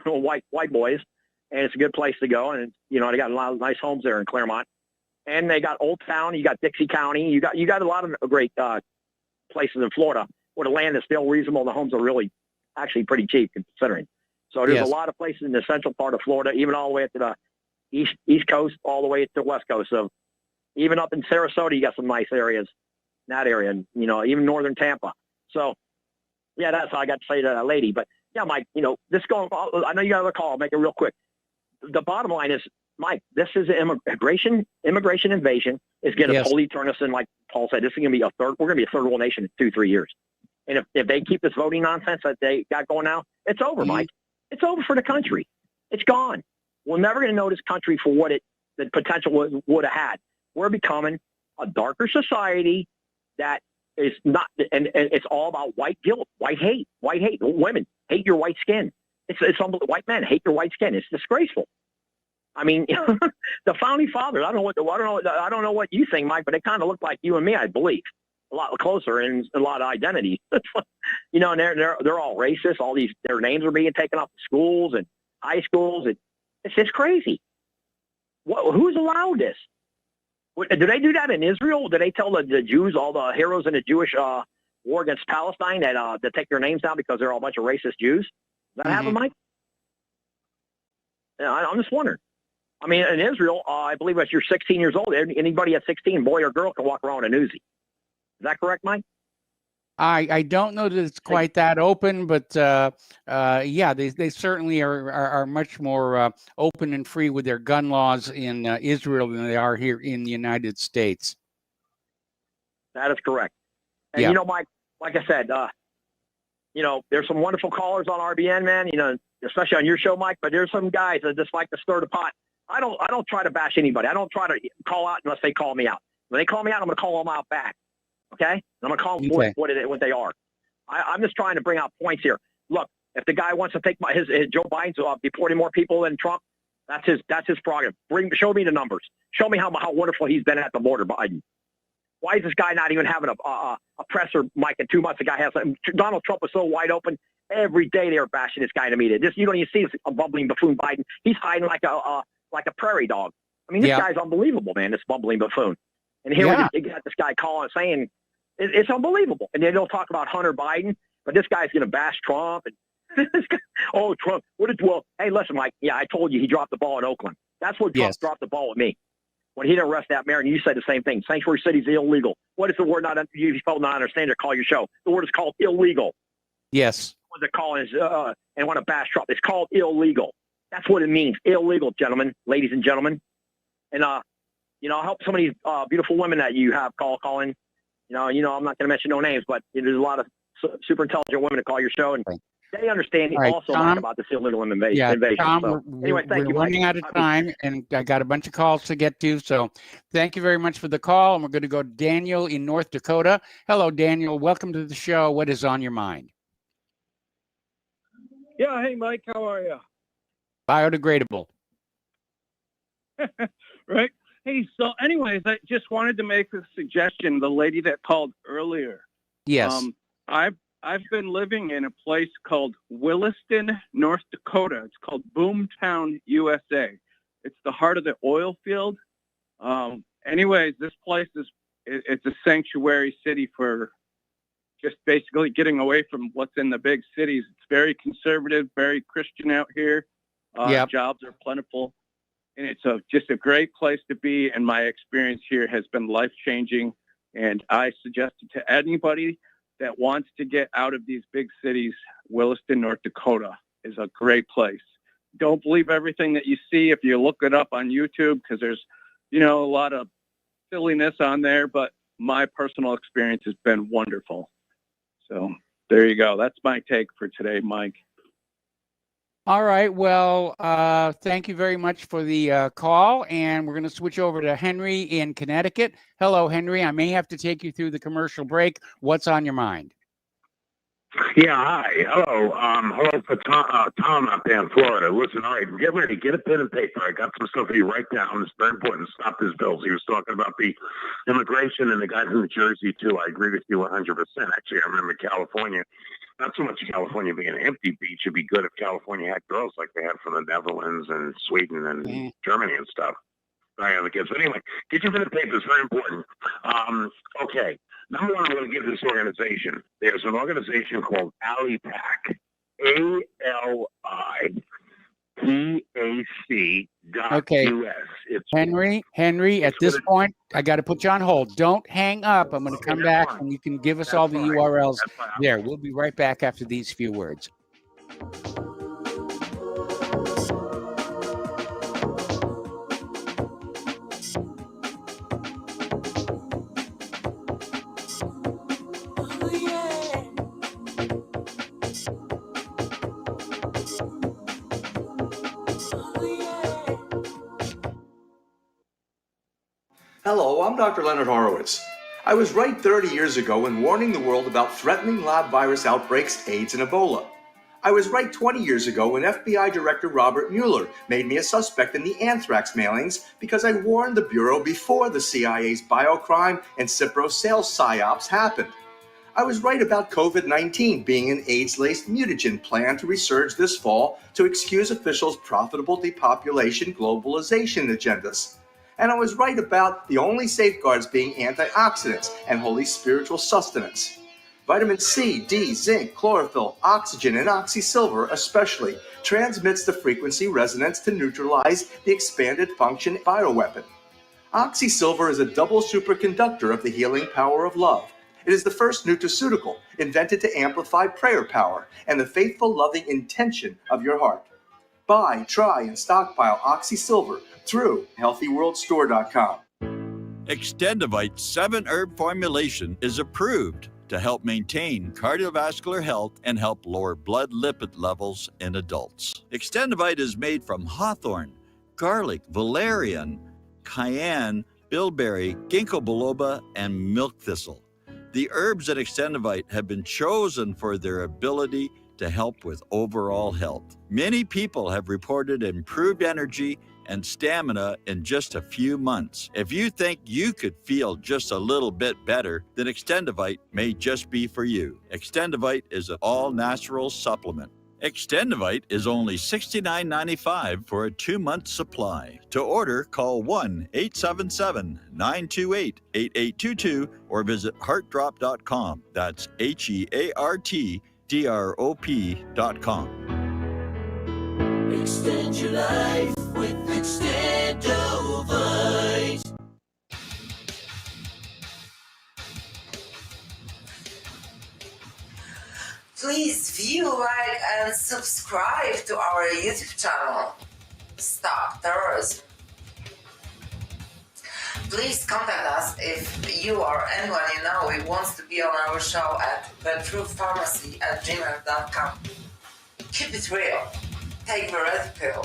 white boys, and it's a good place to go. And, you know, they got a lot of nice homes there in Claremont. And they got Old Town. You got Dixie County. You got a lot of great places in Florida where the land is still reasonable and the homes are really actually pretty cheap considering. So there's a lot of places in the central part of Florida, even all the way up to the east coast, all the way to the west coast. So even up in Sarasota, you got some nice areas in that area, and, you know, even northern Tampa. So, yeah, that's all I got to say to that lady. But, yeah, Mike, you know, I know you got another call. I'll make it real quick. The bottom line is, Mike, this is an immigration invasion is going to totally turn us in, like Paul said. This is going to be we're going to be a third world nation in 2-3 years. And if they keep this voting nonsense that they got going now, it's over, Mike. It's over for the country. It's gone. We're never going to know this country for what the potential would have had. We're becoming a darker society that is not, and it's all about white guilt, white hate. Women hate your white skin. It's unbelievable. White men hate your white skin. It's disgraceful. I mean, the founding fathers. I don't know what you think, Mike, but they kind of look like you and me, I believe. A lot closer and a lot of identity. You know, and they're all racist. All their names are being taken off schools and high schools. It's just crazy. Who's allowed this? Do they do that in Israel? Do they tell the Jews, all the heroes in the Jewish war against Palestine, that take their names down because they're all a bunch of racist Jews? Does that happen, Mike? Yeah, I'm just wondering. I mean, in Israel, I believe if you're 16 years old, anybody at 16, boy or girl, can walk around with a Uzi. Is that correct, Mike? I don't know that it's quite that open, but yeah, they certainly are much more open and free with their gun laws in Israel than they are here in the United States. That is correct. And, you know, Mike, like I said, you know, there's some wonderful callers on RBN, man, you know, especially on your show, Mike, but there's some guys that just like to stir the pot. I don't try to bash anybody. I don't try to call out unless they call me out. When they call me out, I'm going to call them out back. Okay? I'm going to call them what they are. I'm just trying to bring out points here. Look, if the guy wants to take his Joe Biden's deporting more people than Trump, that's his prerogative. Show me the numbers. Show me how wonderful he's been at the border, Biden. Why is this guy not even having a presser, Mike, in 2 months? The guy has Donald Trump was so wide open. Every day they were bashing this guy in the media. You don't even see this bumbling buffoon Biden. He's hiding like a prairie dog. I mean, this guy's unbelievable, man, this bumbling buffoon. And here we got this guy calling saying it's unbelievable. And then they'll talk about Hunter Biden, but this guy's going to bash Trump. And this guy, Trump. Hey, listen, Mike. Yeah, I told you he dropped the ball in Oakland. That's what Trump dropped the ball with me. When he didn't arrest that mayor, and you said the same thing. Sanctuary city's illegal. What is the word you felt not understand to call your show? The word is called illegal. Yes. What they're calling is, and want to bash Trump. It's called illegal. That's what it means. Illegal, gentlemen, ladies and gentlemen. And, you know, I'll help some of these beautiful women that you have calling. You know, I'm not going to mention no names, but there's a lot of super intelligent women that call your show, and they understand also Tom, about this illegal invasion. Tom, so, anyway, thank you, we're running out of time, and I got a bunch of calls to get to. So thank you very much for the call, and we're going to go to Daniel in North Dakota. Hello, Daniel. Welcome to the show. What is on your mind? Yeah, hey, Mike. How are you? Biodegradable. Right? Hey, so anyways, I just wanted to make a suggestion. The lady that called earlier. Yes. I've been living in a place called Williston, North Dakota. It's called Boomtown, USA. It's the heart of the oil field. Anyways, this place it's a sanctuary city for just basically getting away from what's in the big cities. It's very conservative, very Christian out here. Yep. Jobs are plentiful. And it's just a great place to be. And my experience here has been life-changing. And I suggest it to anybody that wants to get out of these big cities. Williston, North Dakota is a great place. Don't believe everything that you see if you look it up on YouTube, because there's, a lot of silliness on there. But my personal experience has been wonderful. So there you go. That's my take for today, Mike. All right. Well, thank you very much for the call. And we're going to switch over to Henry in Connecticut. Hello, Henry. I may have to take you through the commercial break. What's on your mind? Yeah, hi. Hello. Hello for Tom up there in Florida. Listen, all right, get ready. Get a pen and paper. I got some stuff for you right down. It's very important. Stop this bill. He was talking about the immigration and the guys in New Jersey, too. I agree with you 100%. Actually, I remember California. Not so much California being an empty beach. It'd be good if California had girls like they had from the Netherlands and Sweden and Germany and stuff. I have the kids. But anyway, get your pen and paper. It's very important. Okay. Number one, I'm going to give this organization. There's an organization called AliPac, AliPac.us. Okay. Henry, at this point, I got to put you on hold. Don't hang up. I'm going to come back and you can give us all the URLs there. We'll be right back after these few words. Hello, I'm Dr. Leonard Horowitz. I was right 30 years ago in warning the world about threatening lab virus outbreaks, AIDS, and Ebola. I was right 20 years ago when FBI Director Robert Mueller made me a suspect in the anthrax mailings because I warned the Bureau before the CIA's biocrime and Cipro sales psyops happened. I was right about COVID-19 being an AIDS-laced mutagen planned to resurge this fall to excuse officials' profitable depopulation globalization agendas. And I was right about the only safeguards being antioxidants and holy spiritual sustenance. Vitamin C, D, zinc, chlorophyll, oxygen, and oxysilver especially transmits the frequency resonance to neutralize the expanded function bioweapon. Oxysilver is a double superconductor of the healing power of love. It is the first nutraceutical invented to amplify prayer power and the faithful, loving intention of your heart. Buy, try, and stockpile Oxysilver through HealthyWorldStore.com. Extendivite's 7-herb formulation is approved to help maintain cardiovascular health and help lower blood lipid levels in adults. Extendivite is made from hawthorn, garlic, valerian, cayenne, bilberry, ginkgo biloba, and milk thistle. The herbs in Extendivite have been chosen for their ability to help with overall health. Many people have reported improved energy and stamina in just a few months. If you think you could feel just a little bit better, then Extendivite may just be for you. Extendivite is an all-natural supplement. Extendivite is only $69.95 for a 2-month supply. To order, call 1-877-928-8822 or visit heartdrop.com. That's HEARTDROP.com. Extend your life with Extendivite. Please view, like, and subscribe to our YouTube channel. Stop terrorism. Please contact us if you or anyone you know who wants to be on our show at thetruthpharmacy@gmail.com. Keep it real. Take the red pill.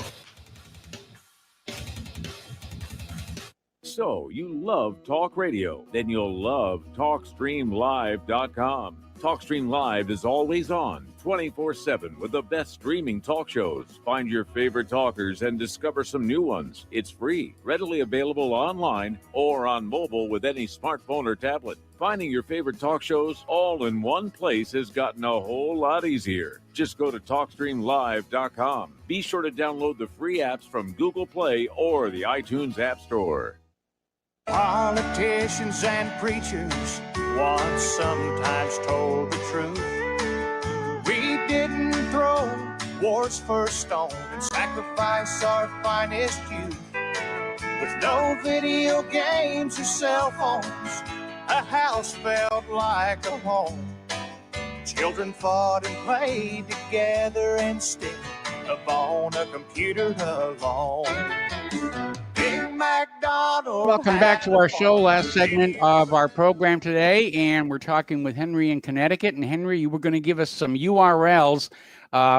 So, you love talk radio? Then you'll love TalkStreamLive.com. TalkStream Live is always on, 24/7, with the best streaming talk shows. Find your favorite talkers and discover some new ones. It's free, readily available online or on mobile with any smartphone or tablet. Finding your favorite talk shows all in one place has gotten a whole lot easier. Just go to TalkStreamLive.com. Be sure to download the free apps from Google Play or the iTunes App Store. Politicians and preachers once sometimes told the truth. We didn't throw war's first stone and sacrifice our finest youth. With no video games or cell phones, a house felt like a home. Children fought and played together instead of on a computer alone. Big McDonald. Welcome back to our show, last segment of our program today, and we're talking with Henry in Connecticut. And Henry, you were going to give us some URLs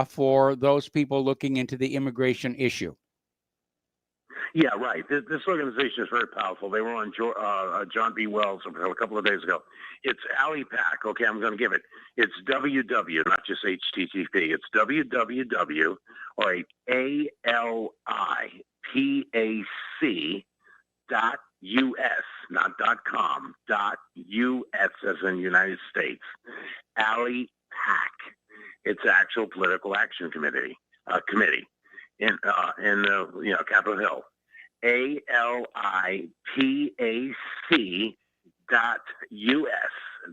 for those people looking into the immigration issue. Yeah, right. This organization is very powerful. They were on John B. Wells a couple of days ago. It's AliPac. Okay, I'm going to give it. It's www, not just HTTP. It's www, or ALIPAC.US, not .com, .US as in United States. AliPac. It's actual political action committee in Capitol Hill. ALIPAC.US.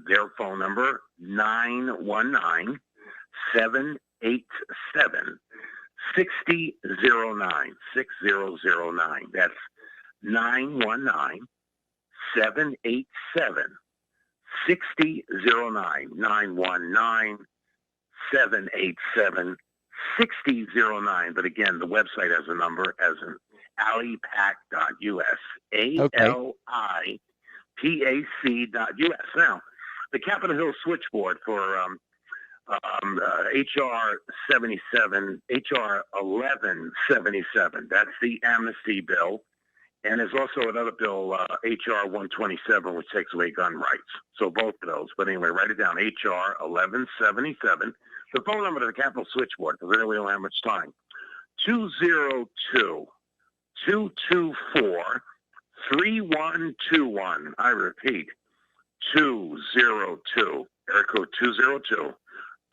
Their phone number 919-787-6009. 6009. That's 919-787-6009. 919-787-6009. But again, the website has a number as an alipac.us. ALIPAC.us. Now, the Capitol Hill switchboard for HR 1177. That's the amnesty bill. And there's also another bill, HR 127, which takes away gun rights. So both of those. But anyway, write it down, HR 1177. The phone number to the Capitol switchboard, because we don't have much time, 202-224-3121. I repeat, 202, area code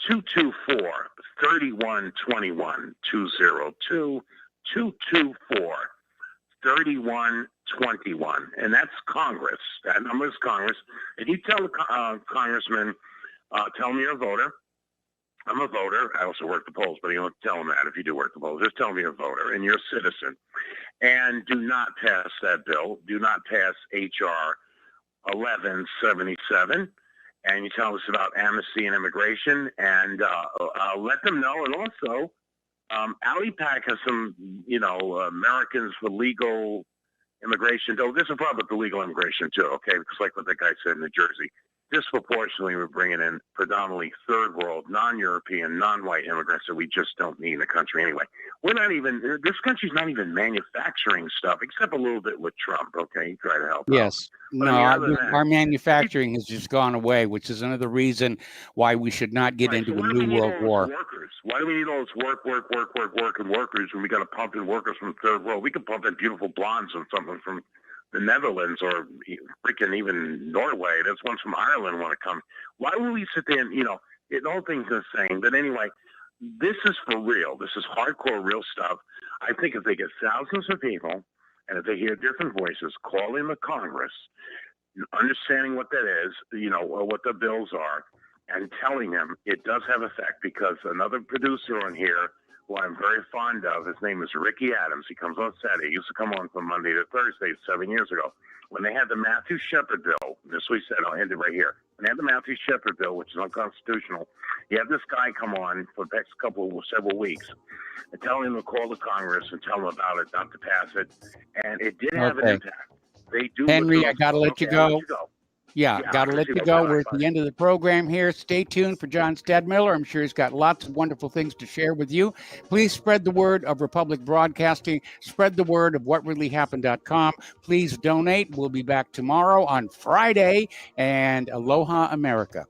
202-224-3121, 202-224-3121. And that's Congress. That number is Congress. And you tell the congressman, tell me you're a voter. I'm a voter. I also work the polls, but you don't tell them that if you do work the polls. Just tell me you're a voter and you're a citizen. And do not pass that bill. Do not pass H.R. 1177. And you tell us about amnesty and immigration. And let them know. And also, AliPac has some, Americans for legal immigration. Though there's a problem with the legal immigration, too, okay? Because like what that guy said in New Jersey, disproportionately, we're bringing in predominantly third world, non-European, non-white immigrants that we just don't need in the country anyway. This country's not even manufacturing stuff, except a little bit with Trump, okay? He tried to help Yes. out. No, our manufacturing has just gone away, which is another reason why we should not get into a new world war. Why do we need all this work, and workers when we got to pump in workers from the third world? We could pump in beautiful blondes and something from the Netherlands or freaking even Norway. There's ones from Ireland want to come. Why would we sit there and, the whole thing's the same. But anyway, this is for real. This is hardcore real stuff. I think if they get thousands of people and if they hear different voices calling the Congress, understanding what that is, what the bills are, and telling them it does have effect, because another producer on here who I'm very fond of, his name is Ricky Adams. He comes on Saturday. He used to come on from Monday to Thursday 7 years ago. When they had the Matthew Shepard bill, this is what he said, I'll end it right here. When they had the Matthew Shepard bill, which is unconstitutional, you have this guy come on for the next several weeks and tell him to call the Congress and tell them about it, not to pass it. And it did have an impact. They do. Henry, I got to let you go. Yeah, got to let you go. We're at the end of the program here. Stay tuned for John Stadmiller. I'm sure he's got lots of wonderful things to share with you. Please spread the word of Republic Broadcasting. Spread the word of whatreallyhappened.com. Please donate. We'll be back tomorrow on Friday. And aloha, America.